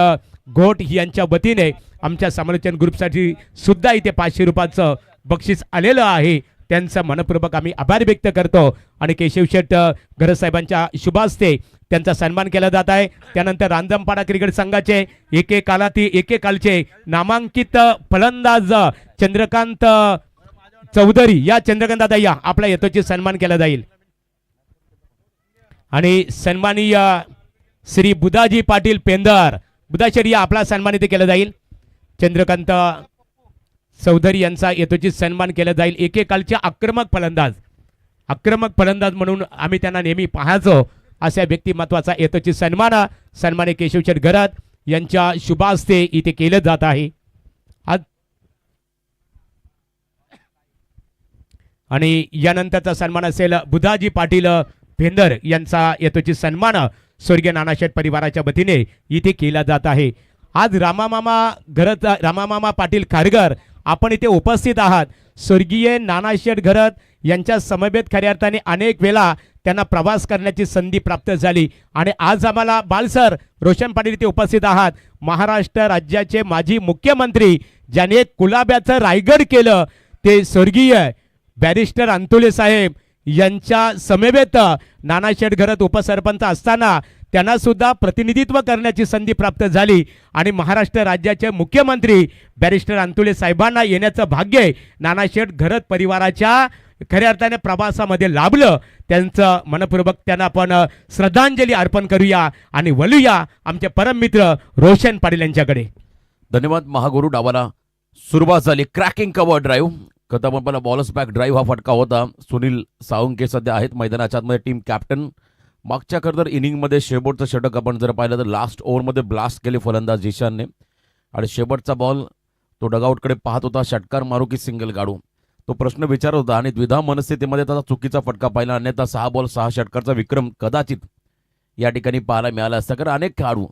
घोट यांच्या वतीने आमच्या समालोचन ग्रुपसाठी सुद्धा इथे 500 रुपयाचं बक्षीस आलेलं आहे. त्यांचा मनपूर्वक आम्ही आभार व्यक्त करतो आणि केशवशेठ घरत साहेबांच्या शुभ हस्ते त्यांचा सन्मान केला जात आहे. त्यानंतर रांजणपाडा क्रिकेट संघाचे एकेकालचे नामांकित फलंदाज चंद्रकांत चौधरी या चंद्रकांत दादा या आपला यथोचित सन्मान केला जाईल आणि सन्माननीय श्री बुधाजी पाटील पेंदर बुधाशेठ या आपला सन्मान इथे केला जाईल. चंद्रकांत चौधरी यांचा यथोचित सन्मान केला जाईल. एकेकालचे आक्रमक फलंदाज म्हणून आम्ही त्यांना नेहमी पाहायचो अशा व्यक्तिमत्वाचा यथोचित सन्मान सन्मान्य केशवशेठ घरत यांच्या शुभ हस्ते इथे केलं जात आहे. आणि यानंतरचा सन्मान असेल बुधाजी पाटील पेंदर यांचा यथोचित सन्मान स्वर्गीय नानाशेठ परिवाराच्या वतीने इथे केला जात आहे. आज रामामामा पाटील खारगर आपण इथे उपस्थित आहात. स्वर्गीय नानाशेठ घरत यांच्या समवेत खऱ्या अर्थाने अनेक वेळा त्यांना प्रवास करण्याची संधी प्राप्त झाली आणि आज आम्हाला बालसर रोशन पाटील इथे उपस्थित आहात. महाराष्ट्र राज्याचे माजी मुख्यमंत्री ज्याने कुलाब्याचं रायगड केलं ते स्वर्गीय बॅरिस्टर अंतुले साहेब यांच्या समवेत नानाशेठ घरत उपसरपंच असताना त्यांना सुद्धा प्रतिनिधित्व करण्याची संधी प्राप्त झाली आणि महाराष्ट्र राज्याचे मुख्यमंत्री बॅरिस्टर अंतुले साहेबांना येण्याचं भाग्य नानाशेठ घरत परिवाराच्या खऱ्या अर्थाने प्रवासामध्ये लाभलं. त्यांचं मनपूर्वक त्यांना आपण श्रद्धांजली अर्पण करूया आणि वळूया आमचे परम मित्र रोशन पाटील यांच्याकडे. धन्यवाद महागुरु. डावाला सुरुवात झाली. क्रॅकिंग कव्हर ड्राईव्ह कथापला बॉलर्स बॅक ड्राईव्ह हा फटका होता. सुनील साळुंके सध्या आहेत मैदानाच्या आतमध्ये टीम कॅप्टन. मागच्या खरं इनिंगमध्ये शेवटचं षटक आपण जर पाहिलं तर लास्ट ओव्हरमध्ये ब्लास्ट केले फलंदाज जिशानने आणि शेवटचा बॉल तो डगआउटकडे पाहत होता. षटकार मारू की सिंगल काढू तो प्रश्न विचारत होता आणि द्विधा मनस्थितीमध्ये त्याचा चुकीचा फटका पाहिला. अन्यथा 6 बॉल 6 षटकारचा विक्रम कदाचित या ठिकाणी पाहायला मिळाला असता. कारण अनेक खेळाडू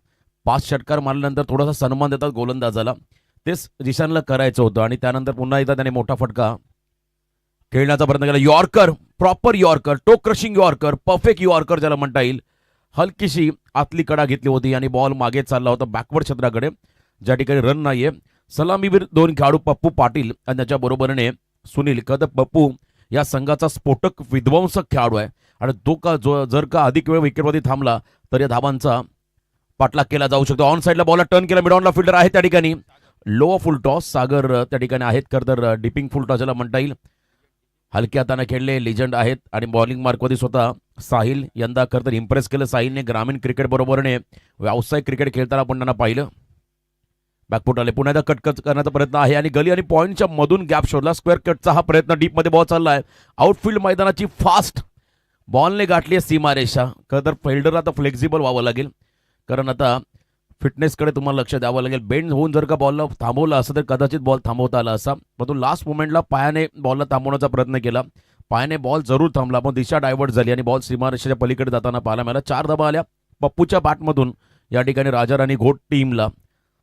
5 षटकार मारल्यानंतर थोडासा सन्मान देतात गोलंदाजाला. तेच जिशानला करायचं होतं आणि त्यानंतर पुन्हा एकदा त्याने मोठा फटका खेळण्याचा प्रयत्न केला. यॉर्कर, प्रॉपर यॉर्कर, टो क्रशिंग यॉर्कर, परफेक्ट यॉर्कर ज्याला म्हणता येईल. हलकीशी आतली कडा घेतली होती आणि बॉल मागे चालला होता बॅकवर्ड क्षेत्राकडे ज्या ठिकाणी रन नाहीये. सलामीवीर 2 खेळाडू पप्पू पाटील आणि त्याच्या बरोबरीने सुनील. कद पप्पू या संघाचा स्फोटक विध्वंसक खेळाडू आहे आणि तो जर का अधिक वेळ विकेटवरती थांबला तर या धावांचा पाठलाग केला जाऊ शकतो. ऑन साईडला बॉलला टर्न केला. मिड ऑनला फिल्डर आहे त्या ठिकाणी. लो फुल टॉस सागर त्या ठिकाणी आहेत. खरं तर डिपिंग फुल टॉस ज्याला म्हणता येईल. हलक्या हाताने खेळले लिजंड आहेत आणि बॉलिंग मार्कवरती स्वतः साहिल यंदा खरं तर इम्प्रेस केलं. साहिलने ग्रामीण क्रिकेट बरोबरने व्यावसायिक क्रिकेट खेळताना आपण त्यांना पाहिलं. बॅकफुट आले. पुन्हा एकदा कट करण्याचा प्रयत्न आहे आणि गली आणि पॉईंटच्या मधून गॅप शोधला. स्क्वेअर कटचा हा प्रयत्न. डीपमध्ये बॉल चालला आहे. आउटफील्ड मैदानाची फास्ट बॉलने गाठली आहे सीमारेषा. खरं तर फिल्डर आता फ्लेक्झिबल व्हावं लागेल कारण आता फिटनेसकडे तुम्हाला लक्ष द्यावं लागेल. बेंड होऊन जर का बॉलला थांबवलं असं तर कदाचित बॉल थांबवता आला असा. पण तो लास्ट मोमेंटला पायाने बॉलला थांबवण्याचा प्रयत्न केला. पायाने बॉल जरूर थांबला पण दिशा डायव्हर्ट झाली आणि बॉल सीमारेषेच्या पलीकडे जाताना पाहायला मिळाला. 4 धावा आल्या पप्पूच्या बॅटमधून या ठिकाणी राजाराणी घोट टीमला.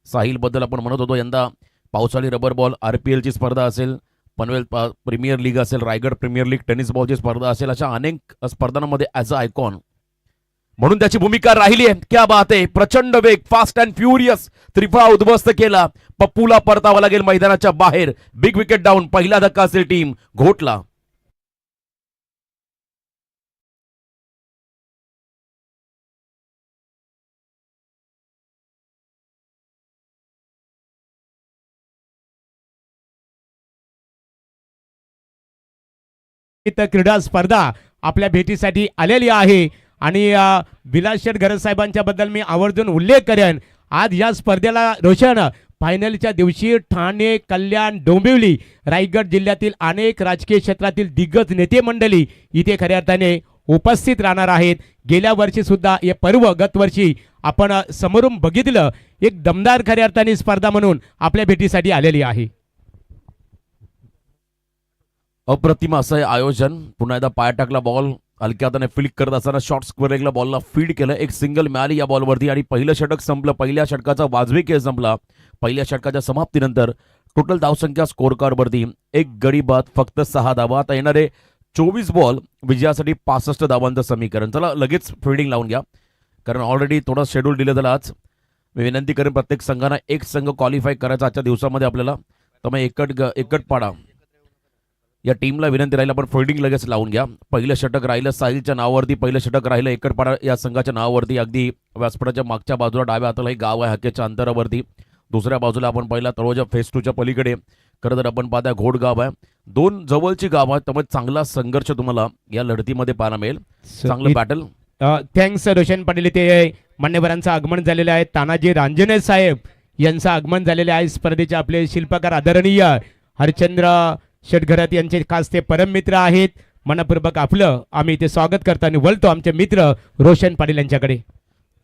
साहिलबद्दल आपण म्हणत होतो यंदा पावसाळी रबर बॉल RPLची स्पर्धा असेल, पनवेल प्रीमियर लीग असेल, रायगड प्रीमियर लीग टेनिस बॉलची स्पर्धा असेल, अशा अनेक स्पर्धांमध्ये ॲज अ आयकॉन म्हणून त्याची भूमिका राहिली आहे. क्या बात आहे, प्रचंड वेग, फास्ट अँड फ्युरियस त्रिफळा उद्ध्वस्त केला. पप्पूला परतावा लागेल मैदानाच्या बाहेर. Big wicket down. पहिला धक्का असेल टीम घोटला. क्रीडा स्पर्धा आपल्या भेटीसाठी आलेली आहे आणि विलास शेठ गरज साहेबांच्या बद्दल मी आवर्जून उल्लेख करेन. आज या स्पर्धेला रोशन फायनलच्या दिवशी ठाणे, कल्याण, डोंबिवली, रायगड जिल्ह्यातील अनेक राजकीय क्षेत्रातील दिग्गज नेते मंडळी इथे खऱ्या अर्थाने उपस्थित राहणार आहेत. गेल्या वर्षी सुद्धा हे पर्व गत वर्षी आपण समोरून बघितलं. एक दमदार खऱ्या अर्थाने स्पर्धा म्हणून आपल्या भेटीसाठी आलेली आहे. अप्रतिम असं हे आयोजन. पुन्हा एकदा पाय टाकला बॉल, हलक्या हाताने फ्लिक करत असताना शॉर्ट स्क्वेअर लेगला बॉलला फीड केलं. एक सिंगल मिळाली या बॉलवरती आणि पहिलं षटक संपलं. पहिल्या षटकाचा वाजवी खेळ संपला. पहिल्या षटकाच्या समाप्तीनंतर टोटल धावसंख्या स्कोर कार्डवरती एक गडी बाद, फक्त 6 धावा. आता येणारे 24 बॉल विजयासाठी 65 धावांचं समीकरण. चला लगेच फिल्डिंग लावून घ्या, कारण ऑलरेडी थोडा शेड्यूल दिलं झालं आज. मी विनंती करेन प्रत्येक संघांना एक संघ क्वालिफाय करायचा आजच्या दिवसामध्ये आपल्याला. त्यामुळे एकट पाडा या टीमला विनंती राहील, आपण फिल्डिंग लगेच लावून घ्या. पहिलं षटक राहिलं साहिलच्या नावावरती, पहिलं षटक राहिलं एकटपाडा या संघाच्या नावावरती. अगदी व्यासपीठाच्या मागच्या बाजूला डाव्या हाताला एक गाव आहे हक्केच्या अंतरावरती. दुसऱ्या बाजूला आपण पहिला तळोजा फेस 2च्या पलीकडे खरं तर आपण पाहता घोडगाव आहे. दोन जवळची गाव आहेत, त्यामुळे चांगला संघर्ष तुम्हाला या लढतीमध्ये पाहायला मिळेल. चांगलं बॅटल. थँक्स रोशन पाटील. ते मान्यवरांचं आगमन झालेलं आहे. तानाजी रांजणे साहेब यांचं आगमन झालेले आहे. स्पर्धेचे आपले शिल्पकार आदरणीय हरचंद्र शेटघरात यांचे खास ते परम मित्र आहेत. मनपूर्वक आपलं आम्ही इथे स्वागत करताना बोलतो आमचे मित्र रोशन पाटील यांच्याकडे.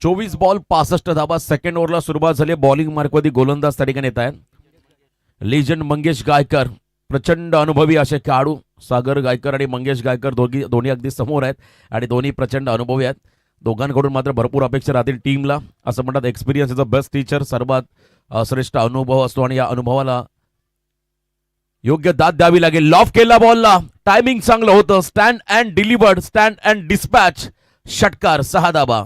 24 बॉल 65 धावा. सेकंड ओव्हरला सुरुवात झाली. बॉलिंग मार्कवरती गोलंदाज त्या ठिकाणी येत आहेत. लेजंड मंगेश गायकर, प्रचंड अनुभवी असे खेळाडू. सागर गायकर आणि मंगेश गायकर दोन्ही अगदी समोर आहेत आणि दोन्ही प्रचंड अनुभवी आहेत. दोघांकडून मात्र भरपूर अपेक्षा राहतील टीमला. असं म्हणतात experience is a best teacher. सर्वात श्रेष्ठ अनुभव असतो आणि या अनुभवाला योग्य दाद द्यावी लागेल. लॉफ केला बॉलला, टायमिंग चांगलं होतं. Stand and delivered, stand and dispatch. षटकार 6 धावा.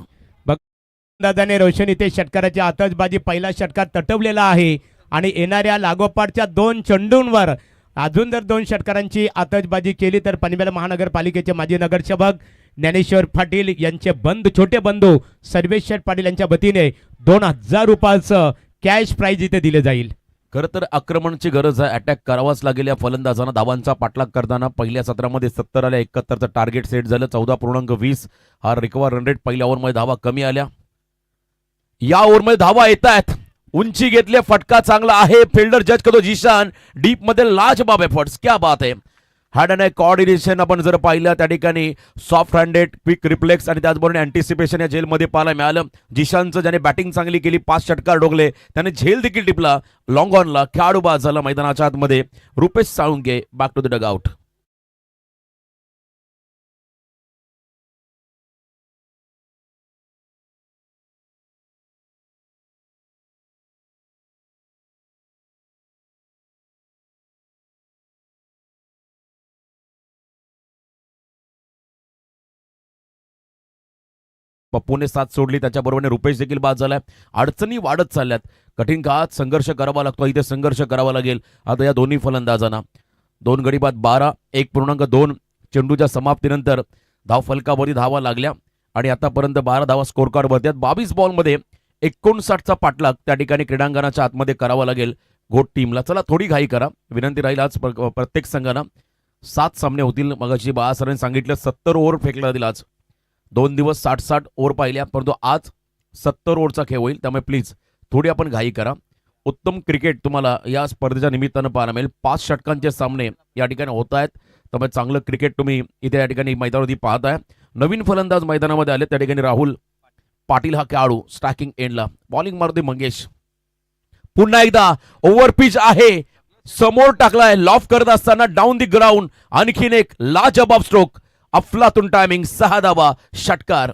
दादाने रोशन इथे षटकाराची आतषबाजी पहिला षटकार तटवलेला आहे आणि येणाऱ्या लागोपाठच्या 2 चेंडूंवर अजून जर 2 षटकारांची आतषबाजी केली तर पनवेल महानगरपालिकेचे माजी नगरसेवक ज्ञानेश्वर पाटील यांचे छोटे बंधू सर्वेश शेठ पाटील यांच्या वतीने 2000 रुपयाचं कॅश प्राइज इथे दिले जाईल. खरं तर आक्रमणाची गरज आहे. अटॅक करावाच लागेल या फलंदाजांना. धावांचा पाठलाग करताना पहिल्या सत्रामध्ये 70 आल्या, 71चं टार्गेट सेट झालं. 14.20 हा रिकव्हर रन रेट. पहिल्या ओव्हरमध्ये धावा कमी आल्या. या ओव्हरमध्ये धावा येत आहेत. उंची घेतली, फटका चांगला आहे. फिल्डर जज करतो जिशान. डीप मध्ये लाजबाब एफर्ट्स. क्या बात आहे. हॅड अँड कोऑर्डिनेशन आपण जर पाहिलं त्या ठिकाणी सॉफ्ट हँडेड, क्विक रिफ्लेक्स आणि त्याचबरोबर अँटिसिपेशन या झेलमध्ये पाहायला मिळालं. जिशानचं ज्याने बॅटिंग चांगली केली, 5 षटकार डोगले, त्याने झेल देखील टिपला. लॉंग ऑनला खेळाडू बाद झाला मैदानाच्या आतमध्ये. Rupesh Salunke back to the dugout. पप्पूने साथ सोडली, त्याच्याबरोबर रुपेश देखील बाद झालाय. अडचणी वाढत चालल्यात. कठीण काळात संघर्ष करावा लागतो, इथे संघर्ष करावा लागेल आता या दोन्ही फलंदाजांना. 2 गडी बाद 12, 1.2 चेंडूच्या समाप्तीनंतर धाव फलकावरती धावा लागल्या आणि आतापर्यंत 12 धावा स्कोर कार्डवरती आहेत. 22 बॉलमध्ये 59चा पाठलाग त्या ठिकाणी क्रीडांगणाच्या आतमध्ये करावा लागेल घोट टीमला. चला थोडी घाई करा, विनंती राहील. आज प्रत्येक संघांना 7 सामने होतील. मगाशी बाळासरांनी सांगितलं 70 ओव्हर फेकला जातील आज. 2 दिवस 60 ओव्हर पाहिल्या, परंतु आज 70 ओव्हरचा खेळ होईल. त्यामुळे प्लीज थोडी आपण घाई करा. उत्तम क्रिकेट तुम्हाला या स्पर्धेच्या निमित्तानं पाहायला मिळेल. 5 षटकांचे सामने या ठिकाणी होत आहेत. त्यामुळे चांगलं क्रिकेट तुम्ही इथे या ठिकाणी मैदानावरती पाहताय. नवीन फलंदाज मैदानामध्ये आले त्या ठिकाणी राहुल पाटील हा खेळाडू स्ट्रायकिंग एंडला. बॉलिंग मारते मंगेश. पुन्हा एकदा ओव्हर पिच आहे, समोर टाकलाय. लॉफ करत असताना डाऊन दी ग्राउंड आणखीन एक लाजबाब स्ट्रोक. अफलातून टायमिंग. 6 धावा. षटकार.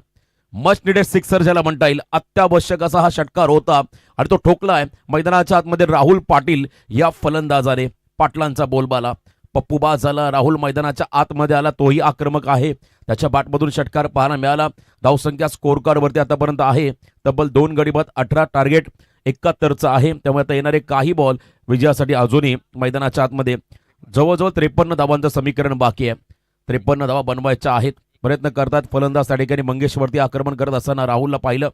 मच निडेड सिक्सर ज्याला म्हणता येईल. अत्यावश्यक असा हा षटकार होता आणि तो ठोकलाय मैदानाच्या आतमध्ये राहुल पाटील या फलंदाजाने. पाटलांचा बोलबाला. पप्पू बाद झाला. राहुल मैदानाच्या आतमध्ये आला, तोही आक्रमक आहे. त्याच्या बॅटमधून षटकार पाहायला मिळाला. धावसंख्या स्कोर कार्डवरती आतापर्यंत आहे तब्बल 2 गडी बाद, 18 टार्गेट 71चं आहे. त्यामुळे आता येणारे काही बॉल विजयासाठी अजूनही मैदानाच्या आतमध्ये जवळजवळ 53 धावांचं समीकरण बाकी आहे. 53 धावा बनवायच्या आहेत. प्रयत्न करतात फलंदाज त्या ठिकाणी. मंगेशवरती आक्रमण करत असताना राहुलला पाहिलं.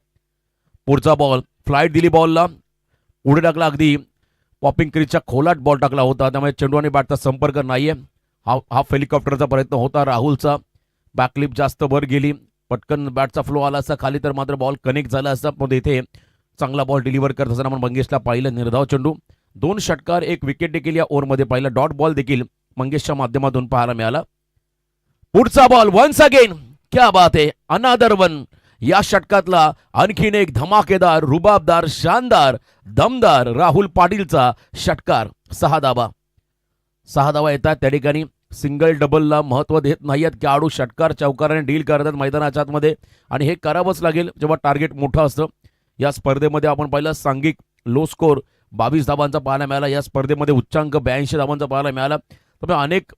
पुढचा बॉल फ्लाईट दिली बॉलला, पुढे टाकला, अगदी पॉपिंग क्रीजच्या खोलात बॉल टाकला होता. त्यामुळे चेंडू आणि बॅटचा संपर्क नाहीये. हाफ हेलिकॉप्टरचा प्रयत्न होता राहुलचा. बॅकलिप जास्त वर गेली, पटकन बॅटचा फ्लो आला असता खाली तर मात्र बॉल कनेक्ट झाला असता. पण इथे चांगला बॉल डिलिव्हर करत असताना आपण मंगेशला पाहिलं. निर्धाव चेंडू, 2 षटकार, 1 विकेट देखील या ओव्हरमध्ये पाहिला. डॉट बॉल देखील मंगेशच्या माध्यमातून पाहायला मिळाला. पुढचा बॉल वन्स अगेन, क्या बात आहे, अनादर वन. या षटकातला आणखीन एक धमाकेदार, रुबाबदार, शानदार, दमदार राहुल पाटीलचा षटकार. 6 धावा येतात. त्या ठिकाणी सिंगल डबलला महत्व देत नाहीत खेळाडू. षटकार चौकाराने डील करतात मैदानाच्या आतमध्ये आणि हे करावंच लागेल जेव्हा टार्गेट मोठं असतं. या स्पर्धेमध्ये आपण पाहिलं सांघिक लो स्कोर 22 धावांचा पाहायला मिळाला. या स्पर्धेमध्ये उच्चांक 82 धावांचा पाहायला मिळाला. त्यामुळे अनेक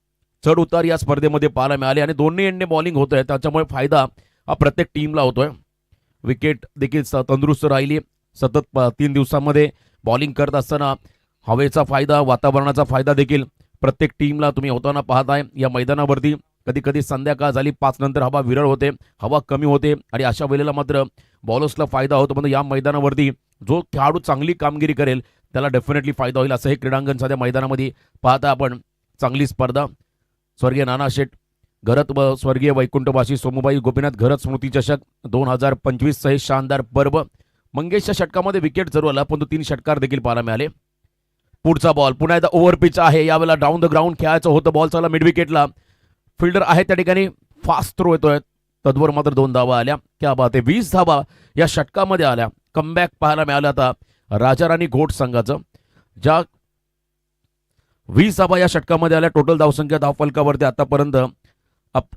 चढ उतार या स्पर्धेमध्ये पाहायला मिळाले आणि दोन्ही एंडने बॉलिंग होत आहे. त्याच्यामुळे फायदा हा प्रत्येक टीमला होतोय. विकेट देखील तंदुरुस्त राहिली. सतत 3 दिवसांमध्ये बॉलिंग करत असताना हवेचा फायदा, वातावरणाचा फायदा देखील प्रत्येक टीमला तुम्ही होताना पाहताय. या मैदानावरती कधी कधी संध्याकाळ झाली 5 नंतर हवा विरळ होते, हवा कमी होते आणि अशा वेळेला मात्र बॉलर्सला फायदा होतो. म्हणजे या मैदानावरती जो खेळाडू चांगली कामगिरी करेल त्याला डेफिनेटली फायदा होईल. असं हे क्रीडांगण सध्या मैदानामध्ये पाहता आपण. चांगली स्पर्धा. स्वर्गीय नाना शेठ घरत व स्वर्गीय वैकुंठवासी सोमूबाई गोपीनाथ घरत स्मृती चषक 2025 हे शानदार पर्व. मंगेशच्या षटकामध्ये विकेट जरूर आला पण 3 षटकार देखील पाहायला मिळाले. पुढचा बॉल पुन्हा एकदा ओव्हर पिच आहे. यावेळेला डाऊन द ग्राउंड खेळायचं होतं. बॉल चालला मिड विकेटला. फिल्डर आहे त्या ठिकाणी, फास्ट थ्रो येतोय. तद्वर मात्र 2 धावा आल्या. क्या बात आहे, 20 धावा या षटकामध्ये आल्या. कमबॅक पाहायला मिळालं आता राजाराणी घोट संघाचं. ज्या 20 धावा या षटकामध्ये आल्या. टोटल धावसंख्या धाव फलकावरती आतापर्यंत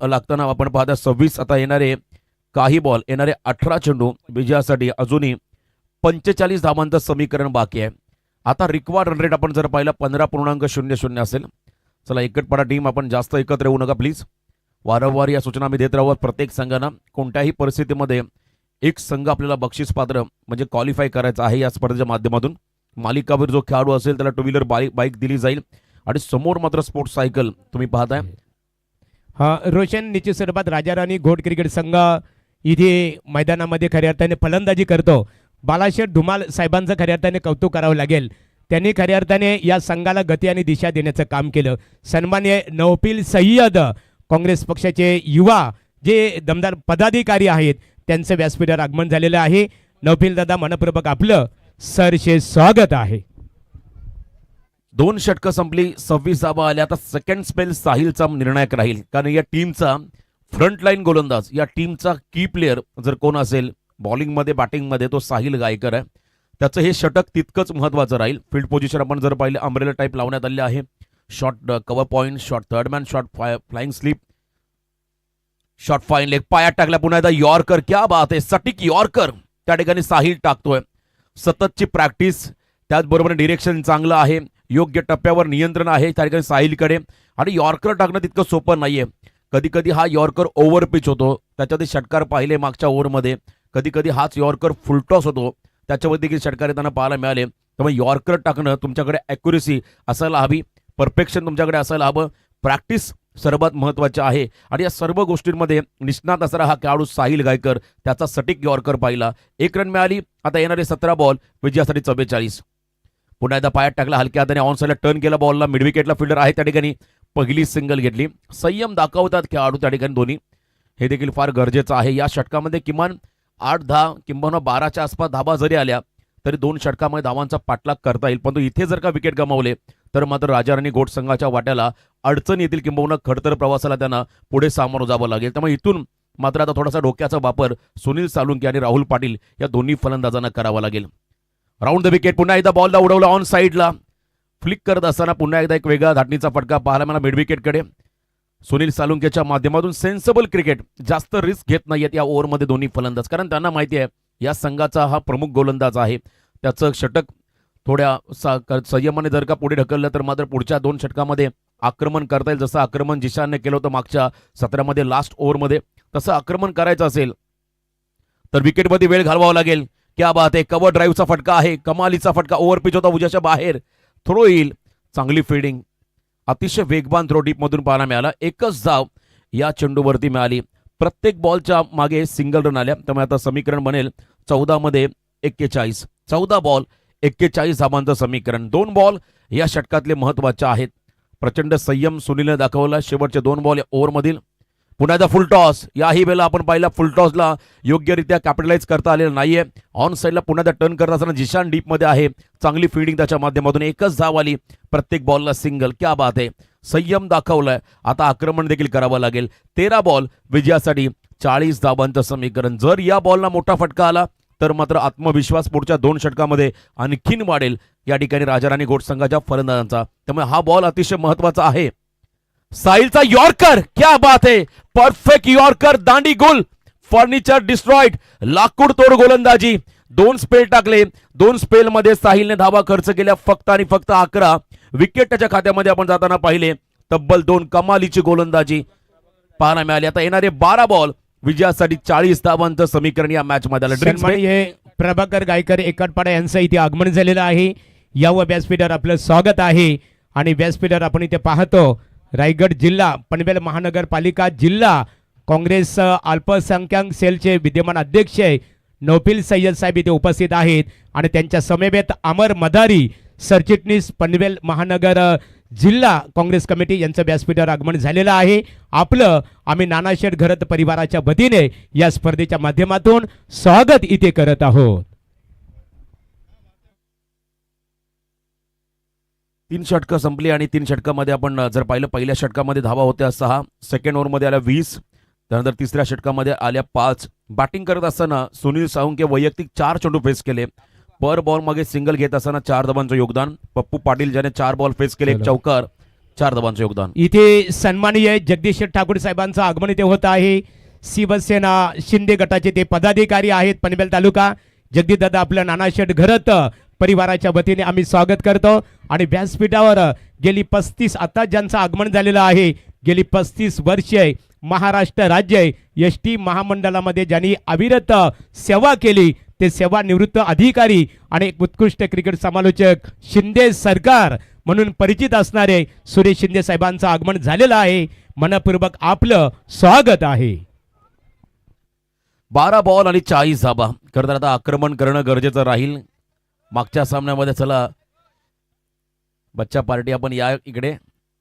लागताना आपण पाहता 26. आता येणारे काही बॉल, येणारे 18 चेंडू विजयासाठी अजूनही 45 धावांचं समीकरण बाकी आहे. आता रिक्वायर्ड रन रेट आपण जर पाहिला 15.00 असेल. चला एकटपणा टीम आपण जास्त एकत्र येऊ नका प्लीज. वारंवार या सूचना मी देत राहू. प्रत्येक संघानं कोणत्याही परिस्थितीमध्ये एक संघ आपल्याला बक्षीस पात्र म्हणजे क्वालिफाय करायचं आहे या स्पर्धेच्या माध्यमातून. मालिकावीर जो खेळाडू असेल त्याला 2 व्हीलर बाईक दिली जाईल आणि समोर मात्र स्पोर्ट्स सायकल तुम्ही पाहताय. रोशन निश्चित स्वरूपात राजाराणी घोट क्रिकेट संघ इथे मैदानामध्ये खऱ्या अर्थाने फलंदाजी करतो. बालाशेठ धुमाल साहेबांचं खऱ्या अर्थाने कौतुक करावं लागेल. त्यांनी खऱ्या अर्थाने या संघाला गती आणि दिशा देण्याचं काम केलं. सन्मान्य नौफिल सय्यद काँग्रेस पक्षाचे युवा जे दमदार पदाधिकारी आहेत त्यांचं व्यासपीठावर आगमन झालेलं आहे. नौफिल दादा मनपूर्वक आपलं सरसे स्वागत आहे. 2 षटकं संपली, 26 धावा आल्या. आता सेकंड स्पेल साहिलचा निर्णायक राहील कारण या टीमचा फ्रंटलाईन गोलंदाज, या टीमचा की प्लेअर जर कोण असेल बॉलिंगमध्ये बॅटिंगमध्ये तो साहिल गायकर आहे. त्याचं हे षटक तितकंच महत्त्वाचं राहील. फील्ड पोझिशन आपण जर पाहिलं अम्ब्रेला टाईप लावण्यात आले आहे. Short cover point, short third man, short flying slip, short fine leg, पायात टाकला पुन्हा एकदा यॉर्कर. क्या बात आहे, सटीक यॉर्कर त्या ठिकाणी साहिल टाकतोय. सततची प्रॅक्टिस, त्याचबरोबर डिरेक्शन चांगलं आहे, योग्य टप्प्यावर नियंत्रण आहे त्या ठिकाणी साहिलकडे. आणि यॉर्कर टाकणं तितकं सोपं नाहीये. कधी कधी हा यॉर्कर ओव्हर पिच होतो, त्याच्यामध्ये षटकार पाहिले मागच्या ओव्हरमध्ये. कधी कधी हाच यॉर्कर फुलटॉस होतो, त्याच्यावर देखील षटकार येताना पाहायला मिळाले. त्यामुळे यॉर्कर टाकणं तुमच्याकडे ॲक्युरेसी असायला हवी, परफेक्शन तुमच्याकडे असायला हवं, प्रॅक्टिस सर्वात महत्त्वाचे आहे. आणि या सर्व गोष्टींमध्ये निष्णात असणारा हा खेळाडू साहिल गायकर त्याचा सटीक यॉर्कर पाहिला. 1 रन मिळाली. आता येणारे 17 बॉल विजयासाठी 44. पुन्हा एकदा पायात टाकला, हलक्या हाताने ऑन साईडला टर्न केला बॉलला. मिड विकेटला फिल्डर आहे त्या ठिकाणी, पहिली सिंगल घेतली. संयम दाखवतात खेळाडू त्या ठिकाणी दोन्ही, हे देखील फार गरजेचं आहे. या षटकामध्ये किमान 8-10 किंबहुना 12च्या आसपास धावा जरी आल्या तरी 2 षटकामध्ये धावांचा पाठलाग करता येईल. परंतु इथे जर का विकेट गमावले तर मात्र राजाराणी घोट संघाच्या वाट्याला अडचण येतील किंबहुना खडतर प्रवासाला त्यांना पुढे सामोरं जावं लागेल. त्यामुळे इथून मात्र आता थोडासा डोक्याचा वापर सुनील सालुंके आणि राहुल पाटील या दोन्ही फलंदाजांना करावा लागेल. राऊंड द विकेट, पुन्हा एकदा बॉलला उडवला ऑन साईडला. फ्लिक करत असताना पुन्हा एकदा एक वेगळा धाटणीचा फटका पाहायला मला मिड विकेटकडे. सुनील सालुंकेच्या माध्यमातून सेन्सेबल क्रिकेट, जास्त रिस्क घेत नाहीयेत या ओव्हरमध्ये दोन्ही फलंदाज, कारण त्यांना माहिती आहे या संघाचा हा प्रमुख गोलंदाज आहे. त्याचं षटक थोड्या संयमाने जर का पुढे ढकललं तर मात्र पुढच्या 2 षटकामध्ये आक्रमण करता येईल, जसं आक्रमण जिशानने केलं होतं मागच्या सत्रामध्ये लास्ट ओव्हरमध्ये, तसं आक्रमण करायचं असेल तर विकेटमध्ये वेळ घालवावा लागेल. क्या बात आहे, कव्हर ड्राईव्हचा फटका आहे, कमालीचा फटका, ओव्हर पिच होता उजाच्या बाहेर, थ्रो येईल, चांगली फिल्डिंग, अतिशय वेगवान थ्रो डीप मधून पाहायला मिळाला. एकच धाव या चेंडूवरती मिळाली. प्रत्येक बॉलच्या मागे सिंगल रन आल्या, त्यामुळे आता समीकरण बनेल 14 मध्ये 41. 14 बॉल 41 धावांचं समीकरण. 2 बॉल या षटकातले महत्वाचे आहेत. प्रचंड संयम सुनीलने दाखवला शेवटचे 2 बॉल या ओव्हरमधील. पुन्हा एकदा फुल टॉस, याही वेळेला आपण पाहिला फुल टॉसला योग्यरित्या कॅपिटलाइज करता आलेलं नाहीये. ऑन साईडला पुन्हा एकदा टर्न करत असताना जिशान डीप मध्ये आहे, चांगली फिल्डिंग त्याच्या माध्यमातून, एकच धाव आली, प्रत्येक बॉलला सिंगल. क्या बात आहे, संयम दाखवलाय. आता आक्रमण देखील करावं लागेल. 13 बॉल विजयासाठी 40 धावांचं समीकरण. जर या बॉलला मोठा फटका आला तर मात्र आत्मविश्वास पुढच्या 2 षटकामध्ये आणखीन वाढेल या ठिकाणी राजाराणी गोट संघाच्या फलंदाजांचा. त्यामुळे हा बॉल अतिशय महत्वाचा आहे. साहिलचा यॉर्कर, क्या बात आहे, परफेक्ट यॉर्कर, दांडी गोल, फर्निचर डिस्ट्रॉइड, लाकूड तोड गोलंदाजी. 2 स्पेल टाकले, 2 स्पेल मध्ये साहिलने धावा खर्च केल्या फक्त आणि फक्त 11. विकेट त्याच्या खात्यामध्ये आपण जाताना पाहिले. तब्बल 2 कमालीची गोलंदाजी पाहायला मिळाली. आता येणारे 12 बॉल विजयासाठी 40 धावांचं समीकरण या मॅच मध्ये. सन्माननीय प्रभाकर गायकर एकटपाडा यांचं इथे आगमन झालेलं आहे. यावं व्यासपीठावर आपलं स्वागत आहे. आणि व्यासपीठावर आपण इथे पाहतो रायगड जिल्हा पनवेल महानगरपालिका जिल्हा काँग्रेस अल्पसंख्याक सेलचे विद्यमान अध्यक्ष नौफिल सय्यद साहेब इथे उपस्थित आहेत. आणि त्यांच्या समवेत अमर मदारी सरचिटणीस पनवेल महानगर जिल्हा काँग्रेस कमिटी यांचं व्यासपीठावर आगमन झालेलं आहे. आपलं आम्ही नानाशेठ घरत परिवाराच्या वतीने या स्पर्धेच्या माध्यमातून स्वागत इथे करत आहोत. 3 षटकं संपली आणि 3 षटकामध्ये आपण जर पाहिलं, पहिल्या षटकामध्ये धावा होत्या 6, सेकंड ओव्हरमध्ये आल्या 20, त्यानंतर तिसऱ्या षटकामध्ये आल्या 5. बॅटिंग करत असताना सुनील साळुंके वैयक्तिक 4 चेंडू फेस केले. पर बॉल मागे सिंगल घेत असताना 4 धावांचं योगदान. पप्पू पाटील ज्याने 4 बॉल फेस केले, 1 चौकार, 4 धावांचं योगदान. इथे सन्माननीय जगदीश ठाकूर साहेबांचं आगमन इथे होत आहे. शिवसेना शिंदे गटाचे ते पदाधिकारी आहेत पनवेल तालुका. जगदीश दादा आपलं नानाशेठ घरत परिवाराच्या वतीने आम्ही स्वागत करतो. आणि व्यासपीठावर गेली 35 आता ज्यांचं आगमन झालेलं आहे, गेली 35 वर्षे महाराष्ट्र राज्य एसटी महामंडळामध्ये ज्यांनी अविरत सेवा केली ते सेवानिवृत्त अधिकारी आणि एक उत्कृष्ट क्रिकेट समालोचक शिंदे सरकार म्हणून परिचित असणारे सुरेश शिंदे साहेबांचं आगमन झालेलं आहे. मनपूर्वक आपलं स्वागत आहे. 12 बॉल आणि 40 धावा. खरं तर आता आक्रमण करणं गरजेचं राहील. मागच्या सामन्यामध्ये चला बच्चा पार्टी आपण या इकडे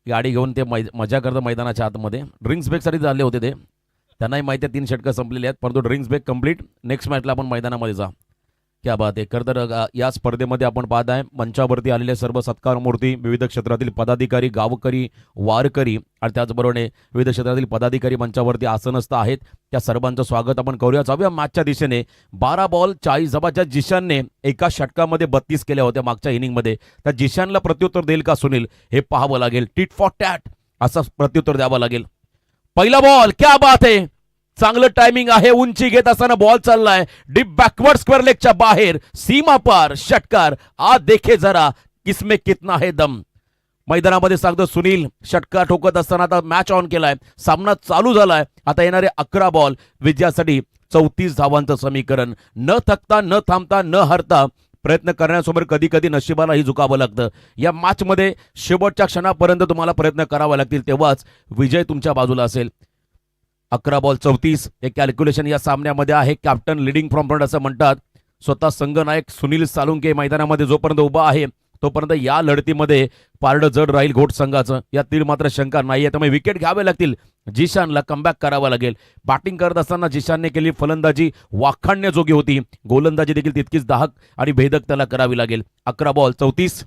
गाडी घेऊन ते मजा करतं मैदानाच्या आतमध्ये. ड्रिंक्स ब्रेकसाठी झाले होते ते, त्यांनाही माहिती आहे 3 षटकं संपलेली आहेत, परंतु ड्रिंक्स ब्रेक कंप्लीट. नेक्स्ट मॅचला आपण मैदानामध्ये जा. क्या बात आहे. खरं तर या स्पर्धेमध्ये आपण पाहत आहे मंचावरती आलेले सर्व सत्कार मूर्ती, विविध क्षेत्रातील पदाधिकारी, गावकरी, वारकरी आणि त्याचबरोबर विविध क्षेत्रातील पदाधिकारी मंचावरती आसनस्थ आहेत. त्या सर्वांचं स्वागत आपण करूया. जाऊया मॅचच्या दिशेने. 12 बॉल 40 धावाच्या जिशानने एका षटकामध्ये 32 केल्या होत्या मागच्या इनिंगमध्ये. त्या जिशानला प्रत्युत्तर देईल का सुनील हे पाहावं लागेल. टिट फॉर टॅट असं प्रत्युत्तर द्यावं लागेल. पहिला बॉल, क्या बात आहे, चांगलं टायमिंग आहे. उंची घेत असताना बॉल चाललाय डीप बॅकवर्ड स्क्वेअर लेगच्या बाहेर, सीमा पार षटकार. आज देखे जरा किसमें कितना है दम. मैदानामध्ये सांगतो सुनील षटकार ठोकत असताना आता मॅच ऑन केलाय, सामना चालू झालाय. आता येणारे 11 बॉल विजयासाठी 34 धावांचं समीकरण. न थकता, न थांबता, न हरता प्रयत्न करण्यासमोर कधी कधी नशिबालाही झुकावं लागतं. या मॅचमध्ये शेवटच्या क्षणापर्यंत तुम्हाला प्रयत्न करावे लागतील, तेव्हाच विजय तुमच्या बाजूला असेल. 11 बॉल 34 हे कॅल्क्युलेशन या सामन्यामध्ये आहे. कॅप्टन लिडिंग फ्रॉम फ्रंट असं म्हणतात. स्वतः संघनायक सुनील साळुंके मैदानामध्ये जोपर्यंत उभा आहे तोपर्यंत या लढतीमध्ये पारडं जड राहील घोट संघाचं, यातील मात्र शंका नाहीये. त्यामुळे विकेट घ्यावे लागतील. जिशानला कमबॅक करावा लागेल. बॅटिंग करत असताना जिशानने केली फलंदाजी वाखाणण्याजोगी होती, गोलंदाजी देखील तितकीच दाहक आणि भेदक त्याला करावी लागेल. 11 बॉल 34.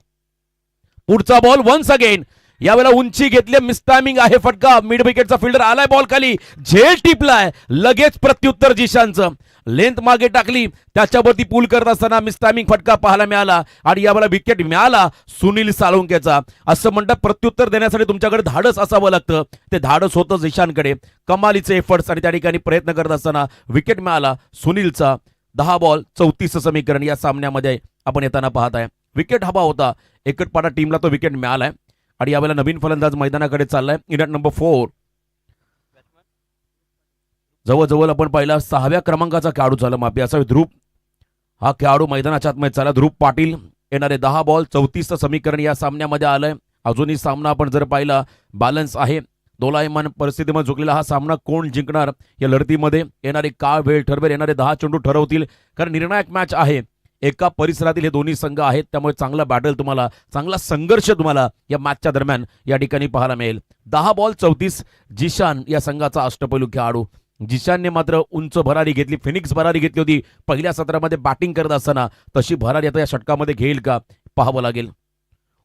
पुढचा बॉल वन्स अगेन. यावेळेला उंची घेतली, मिसटायमिंग आहे फटका. मिड विकेटचा फिल्डर आलाय बॉल खाली, झेल टिपलाय, लगेच प्रत्युत्तर जिशानचं. लेंथ मागे टाकली, त्याच्यावरती पूल करत असताना मिसटायमिंग फटका पाहायला मिळाला आणि यावेळेला विकेट मिळाला सुनील साळुंकेचा. असं म्हणतात प्रत्युत्तर देण्यासाठी तुमच्याकडे धाडस असावं लागतं, ते धाडस होतं जिशानकडे. कमालीचे एफर्ट्स आणि त्या ठिकाणी प्रयत्न करत असताना विकेट मिळाला सुनीलचा. 10 बॉल 34 समीकरण या सामन्यामध्ये आपण येताना पाहत आहे. विकेट हवा होता, एकटपाडा टीमला तो विकेट मिळालाय. आणि यावेळेला नवीन फलंदाज मैदानाकडे चाललाय इन ॲट नंबर 4. जवळजवळ आपण पहिला 6व्या क्रमांकाचा खेळाडू झाला मापी असा ध्रुव हा खेळाडू मैदानाच्या आतमध्ये चालला. ध्रुव पाटील येणारे 10 बॉल 34चं समीकरण या सामन्यामध्ये आलंय. अजूनही सामना आपण जर पाहिला बॅलन्स आहे. दोलायमान परिस्थितीमध्ये झुकलेला हा सामना कोण जिंकणार या लढतीमध्ये येणारे काळ वेळ ठरवेल. येणारे 10 चेंडू ठरवतील कारण निर्णायक मॅच आहे. एका परिसरातील हे दोन्ही संघ आहेत त्यामुळे चांगला बॅटल तुम्हाला चांगला संघर्ष तुम्हाला या मॅचच्या दरम्यान या ठिकाणी पाहायला मिळेल. 10 बॉल 34 जिशान या संघाचा अष्टपैलू खेळाडू. जिशानने मात्र उंच भरारी घेतली. फिनिक्स भरारी घेतली होती पहिल्या सत्रामध्ये बॅटिंग करत असताना. तशी भरारी आता या षटकामध्ये घेईल का पाहावं लागेल.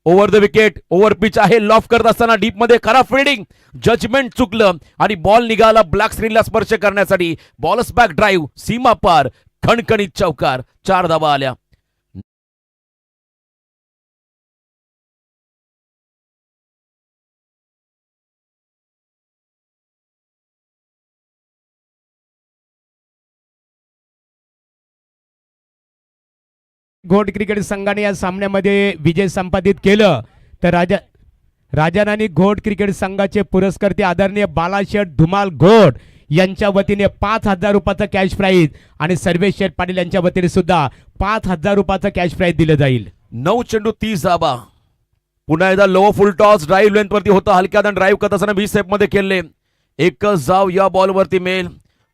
Over the wicket over pitch आहे. लॉफ करत असताना डीप मध्ये खराब फिल्डिंग जजमेंट चुकलं आणि बॉल निघाला ब्लॅक स्क्रीनला स्पर्श करण्यासाठी. बॉलस बॅक ड्राईव्ह सीमा पार खणखणीत चौकार 4 धावा आल्या. घोट क्रिकेट संघाने या सामन्यामध्ये विजय संपादित केलं तर राजाराणी घोट क्रिकेट संघाचे पुरस्कर्ते आदरणीय बालाशेठ धुमाल घोट यांच्या वतीने 5,000 रुपयाचा कॅश प्राईज आणि सर्वेश शेठ पाटील यांच्या वतीने सुद्धा 5,000 रुपयाचा कॅश प्राईज दिलं जाईल. 9 चेंडू 30 धावा. पुन्हा एकदा लो फुल टॉस ड्राईव्ह लेंथ वरती होता. हलक्यात ड्राईव्ह करत असताना 20 स्टेप मध्ये खेळले. एकच जाव या बॉलवरती मिळेल.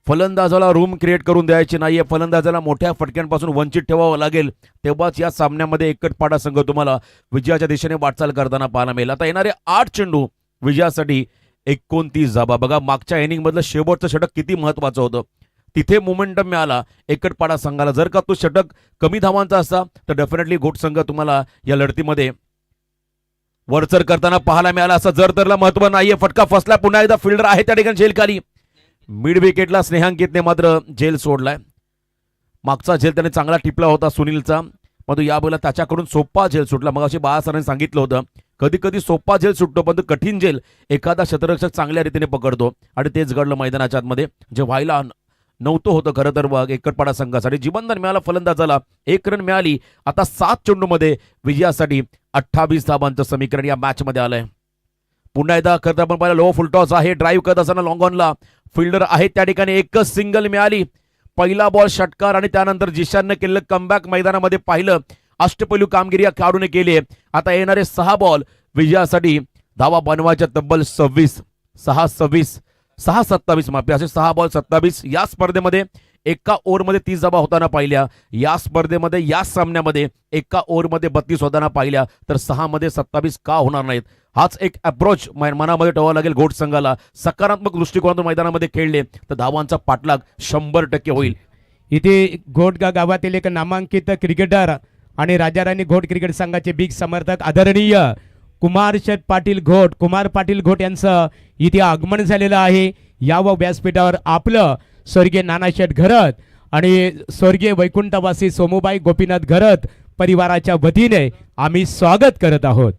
फलंदाजाला रूम क्रिएट करून द्यायची नाहीये. फलंदाजाला मोठ्या फटक्यांपासून वंचित ठेवावं लागेल तेव्हाच या सामन्यामध्ये एकटपाडा संघ तुम्हाला विजयाच्या दिशेने वाटचाल करताना पाहायला मिळेल. आता येणारे 8 चेंडू विजयासाठी 29 धावा. बघा मागच्या इनिंग मधलं शेवटचं षटक किती महत्वाचं होतं. तिथे मोमेंटम मिळाला एकटपाडा संघाला. जर का तो षटक कमी धावांचा असता तर डेफिनेटली घोट संघ तुम्हाला या लढतीमध्ये वरचर करताना पाहायला मिळाला असं. जर तरला महत्व नाहीये. फटका फसला. पुन्हा एकदा फिल्डर आहे त्या ठिकाणी झेल खाली. मिड विकेटला स्नेहांकितने मात्र झेल सोडलाय. मागचा झेल त्याने चांगला टिपला होता सुनीलचा परंतु या बोला त्याच्याकडून सोपा झेल सुटला. मग अशी बाळासरांनी सांगितलं होतं कधी कधी सोपा झेल सुटतो पण कठीण झेल एखादा शतरक्षक चांगल्या रीतीने पकडतो आणि तेच घडलं मैदानाच्या आतमध्ये जे व्हायला नव्हतं होतं खरं तर. एकटपाडा संघासाठी जीवनदान मिळाला फलंदाजाला. 1 रन मिळाली. आता 7 चेंडूमध्ये विजयासाठी 28 धावांचं समीकरण या मॅच मध्ये आलंय. पुन्हा एकदा खरं आपण पाहिलं लो फुलटॉस आहे. ड्राईव्ह करत असताना लॉंग ऑनला फिल्डर आहे त्या ठिकाणी. एकच सिंगल मिळाली. पहिला बॉल षटकार आणि त्यानंतर जिशानने केलेलं कमबॅक मैदानामध्ये पाहिलं. अष्टपैलू कामगिरी या खेळाडूने केली आहे. आता येणारे 6 बॉल विजयासाठी धावा बनवायच्या तब्बल 6-27 माफी असे 6 बॉल 27. या स्पर्धेमध्ये एका ओव्हरमध्ये 30 धावा होताना पाहिल्या. या स्पर्धेमध्ये या सामन्यामध्ये एका ओव्हरमध्ये 32 होताना पाहिल्या तर 6 मध्ये 27 का होणार नाहीत. हाच एक अप्रोच मनामध्ये ठेवावा लागेल घोट संघाला. सकारात्मक दृष्टिकोनातून मैदानामध्ये खेळले तर धावांचा पाठलाग 100% होईल. इथे घोटगा गावातील एक नामांकित क्रिकेटर आणि राजाराणी घोट क्रिकेट संघाचे बिग समर्थक आदरणीय कुमार पाटील घोट यांचं इथे आगमन झालेलं आहे. यावं व्यासपीठावर आपलं स्वर्गीय नानाशेठ घरत आणि स्वर्गीय वैकुंठवासी सोमूबाई गोपीनाथ घरत परिवाराच्या वतीने आम्ही स्वागत करत आहोत.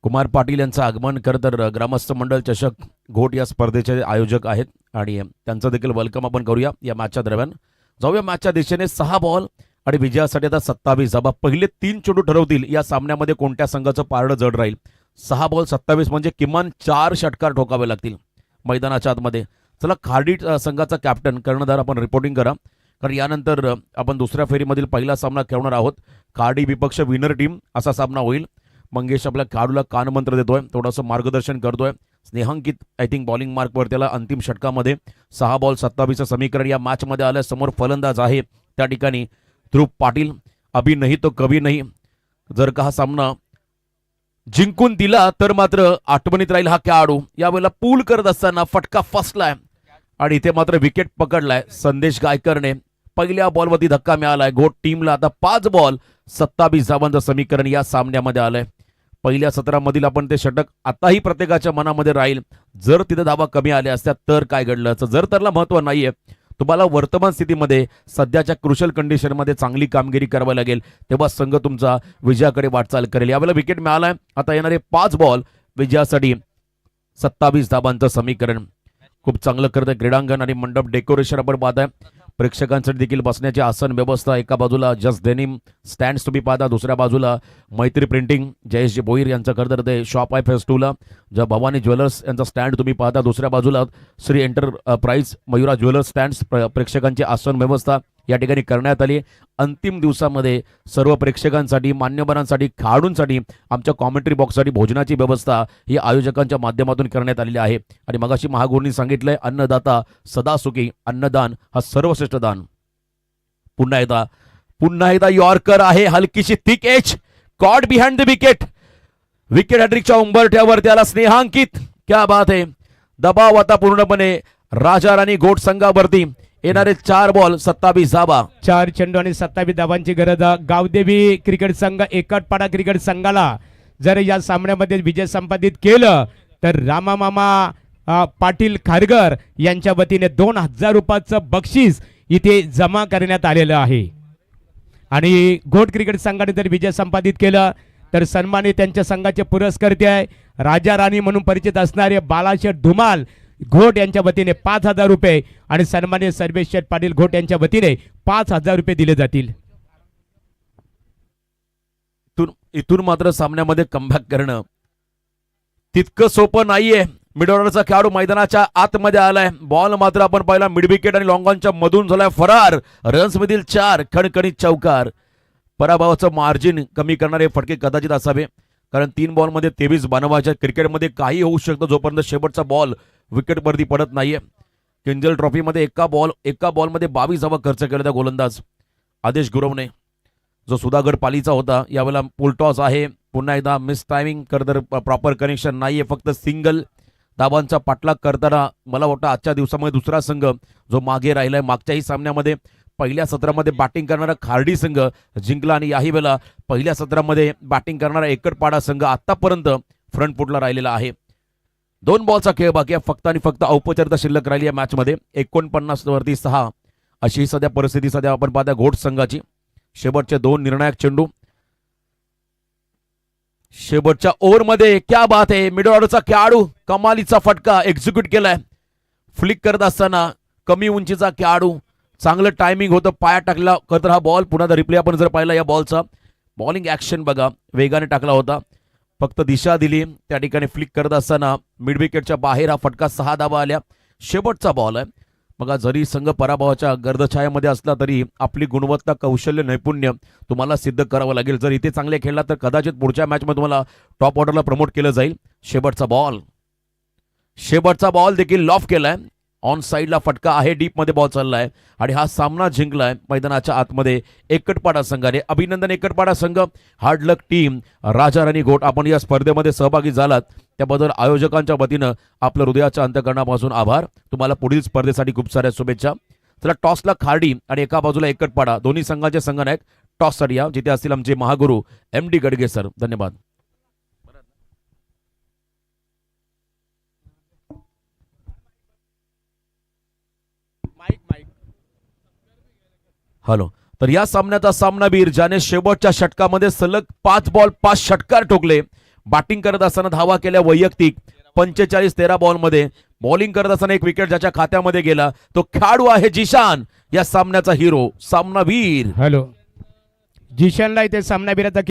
कुमार पाटील यांचं आगमन खरं तर ग्रामस्थ मंडळ चषक घोट या स्पर्धेचे आयोजक आहेत आणि त्यांचं देखील वेलकम आपण करूया या मॅचच्या दरम्यान. जाऊया मॅचच्या दिशेने. 6 बॉल आणि विजयासाठी आता 27 धावा. पहिले 3 चेंडू ठरवतील या सामन्यामध्ये कोणत्या संघाचं पारडं जड राहील. 6 बॉल 27 म्हणजे किमान 4 षटकार ठोकावे लागतील मैदानाच्या आतमध्ये. चला खाडी संघाचा कॅप्टन कर्णधार आपण रिपोर्टिंग करा कारण यानंतर आपण दुसऱ्या फेरीमधील पहिला सामना खेळणार आहोत. खाडी विपक्ष विनर टीम असा सामना होईल. मंगेश आपल्या खेळाडूला कानमंत्र देतोय थोडंसं मार्गदर्शन करतोय. स्नेहांकित आय थिंक बॉलिंग मार्कवर त्याला अंतिम षटकामध्ये 6 बॉल 27चं समीकरण या मॅचमध्ये आलं. समोर फलंदाज आहे त्या ठिकाणी ध्रुव पाटील. अभी नाही तो कभी नाही. जर का हा सामना जिंकून दिला तर मात्र आठवणीत राहील हा खेळाडू. यावेळेला पूल करत असताना फटका फसलाय आणि इथे मात्र विकेट पकडलाय संदेश गायकरने. पहिल्या बॉलवरती धक्का मिळालाय. घोट टीमला आता 5 बॉल 27 धावांचं समीकरण या सामन्यामध्ये आलंय. पहिल्या सत्रामधील आपण ते षटक आताही प्रत्येकाच्या मनामध्ये राहील. जर तिथे धावा कमी आल्या असत्या तर काय घडलं असं. जर तरला महत्व नाहीये. तुम्हाला वर्तमान स्थितीमध्ये सध्याच्या क्रुशल कंडिशनमध्ये चांगली कामगिरी करावी लागेल तेव्हा संघ तुमचा विजयाकडे वाटचाल करेल. यावेळेला विकेट मिळालाय. आता येणारे 5 बॉल विजयासाठी 27 धावांचं समीकरण. खूप चांगलं करतंय क्रीडांगण आणि मंडप डेकोरेशन आपण पाहताय. प्रेक्षकांसाठी देखील बसण्याची आसन व्यवस्था, एका बाजूला जस्ट डेनिम स्टँड्स तुम्ही पाहता, दुसऱ्या बाजूला मैत्री प्रिंटिंग जयेशजी भोईर यांचं खरं तर ते शॉप आहे फेस 2 ला. ज्या भवानी ज्वेलर्स यांचा स्टँड तुम्ही पाहता, दुसऱ्या बाजूला Shri enterprise Mayura jewellers stands. प्रेक्षकांची आसन व्यवस्था या ठिकाणी करण्यात आली. अंतिम दिवसामध्ये सर्व प्रेक्षकांसाठी, मान्यवरांसाठी, खेळाडूंसाठी, आमच्या कॉमेंट्री बॉक्ससाठी भोजनाची व्यवस्था ही आयोजकांच्या माध्यमातून करण्यात आलेली आहे. आणि मगाशी महागुरूंनी सांगितलंय, अन्नदाता सदा सुखी, अन्नदान हा सर्वश्रेष्ठ दान. पुन्हा एकदा यॉर्कर आहे, हलकीशी thick edge, caught behind the wicket. Wicket हॅट्रिकच्या उंबरठ्यावर त्याला स्नेहांकित. क्या बात आहे. दबाव आता पूर्णपणे राजा राणी गोट संघावरती. येणारे 4 बॉल 27 धावा, 4 चेंडू आणि 27 धावांची गरज. गावदेवी क्रिकेट संघ एकटपाडा क्रिकेट संघाला जर या सामन्यामध्ये विजय संपादित केलं तर रामा मामा पाटील खारगर यांच्या वतीने 2000 रुपयाचं बक्षीस इथे जमा करण्यात आलेलं आहे. आणि घोट क्रिकेट संघाने जर विजय संपादित केलं तर सन्मानित त्यांच्या संघाचे पुरस्कर्ते आहे राजा राणी म्हणून परिचित असणारे बालाशेठ धुमाल घोट यांच्या वतीने 5000 रुपये आणि सन्मानित सर्वेश शेठ पाटील घोट यांच्या वतीने 5000 रुपये दिले जातील. इथून मात्र सामन्यामध्ये कमबॅक करणं तितकं सोपं नाहीये. मिड ऑर्डरचा खेळाडू मैदानाच्या आतमध्ये आलाय. बॉल मात्र आपण पाहिला मिड विकेट आणि लॉंग ऑनच्या मधून झालाय फरार. रन्स मधील 4 खणखणीत चौकार. पराभवाचं मार्जिन कमी करणारे फटके कदाचित असावे, कारण 3 बॉलमध्ये 23 बनवायच्या. क्रिकेटमध्ये काही होऊ शकतं जोपर्यंत शेवटचा बॉल विकेटवरती पडत नाहीये. किंजल ट्रॉफीमध्ये एका बॉलमध्ये 22 धावा खर्च केला त्या गोलंदाज आदेश गुरवने, जो सुधागड पालीचा होता. यावेळेला पुलटॉस आहे. पुन्हा एकदा मिस टायमिंग करतर प्रॉपर कनेक्शन नाहीये, फक्त सिंगल धावांचा पाठलाग करताना मला वाटतं आजच्या दिवसामध्ये दुसरा संघ जो मागे राहिलाय. मागच्याही सामन्यामध्ये पहिल्या सत्रामध्ये बॅटिंग करणारा खार्डी संघ जिंकला आणि याही वेळेला पहिल्या सत्रामध्ये बॅटिंग करणारा एकटपाडा संघ आतापर्यंत फ्रंट फुटला राहिलेला आहे. 2 बॉलचा खेळ बाकी आहे. फक्त आणि फक्त औपचारिकता शिल्लक राहिली या मॅच मध्ये. 49 वरती 6 अशी सध्या परिस्थिती सध्या आपण पाहता घोट संघाची. शेवटचे 2 निर्णायक चेंडू शेवटच्या ओव्हरमध्ये. क्या बात आहे. मिडल ऑर्डरचा खेळाडू कमालीचा फटका एक्झिक्यूट केलाय. फ्लिक करत असताना कमी उंचीचा खेळाडू, चांगलं टायमिंग होतं, पाया टाकला करत हा बॉल. पुन्हा रिप्ले आपण जर पाहिला या बॉलचा बॉलिंग ऍक्शन बघा, वेगाने टाकला होता, फक्त दिशा दिली. त्या ठिकाणी फ्लिक करत असताना मिड विकेटच्या बाहेर हा फटका 6 धावा आल्या. शेवटचा बॉल आहे. मग जरी संघ पराभवाच्या गर्दछायामध्ये असला तरी आपली गुणवत्ता, कौशल्य, नैपुण्य तुम्हाला सिद्ध करावं लागेल. जर इथे चांगले खेळला तर कदाचित पुढच्या मॅचमध्ये तुम्हाला टॉप ऑर्डरला प्रमोट केलं जाईल. शेवटचा बॉल देखील लॉफ केलाय. ऑन साईडला फटका आहे, डीप मध्ये बॉल चाललाय आणि हा सामना जिंकलाय मैदानाच्या आतमध्ये एकटपाडा संघाने. अभिनंदन एकटपाडा संघ, हार्ड लक टीम, राजा राणी गोट. आपण या स्पर्धेमध्ये सहभागी झालात त्याबद्दल आयोजकांच्या वतीनं आपलं हृदयाच्या अंतःकरणापासून आभार. तुम्हाला पुढील स्पर्धेसाठी खूप साऱ्या शुभेच्छा. चला, टॉसला खार्डी आणि एका बाजूला एकटपाडा, दोन्ही संघाचे संघनायक टॉससाठी या, जिथे असतील आमचे महागुरू MD गडगे सर. धन्यवाद. हॅलो. तर या सामन्याचा सामनावीर ज्याने शेवटच्या षटकामध्ये सलग 5 बॉल 5 षटकार ठोकले. बॅटिंग करत असताना धावा केल्या वैयक्तिक 45-13 बॉलमध्ये. बॉलिंग करत असताना एक विकेट ज्याच्या खात्यामध्ये गेला तो खेळाडू आहे जिशान, या सामन्याचा हिरो, सामनावीर. हॅलो, जिशानला इथे सामनावीराचा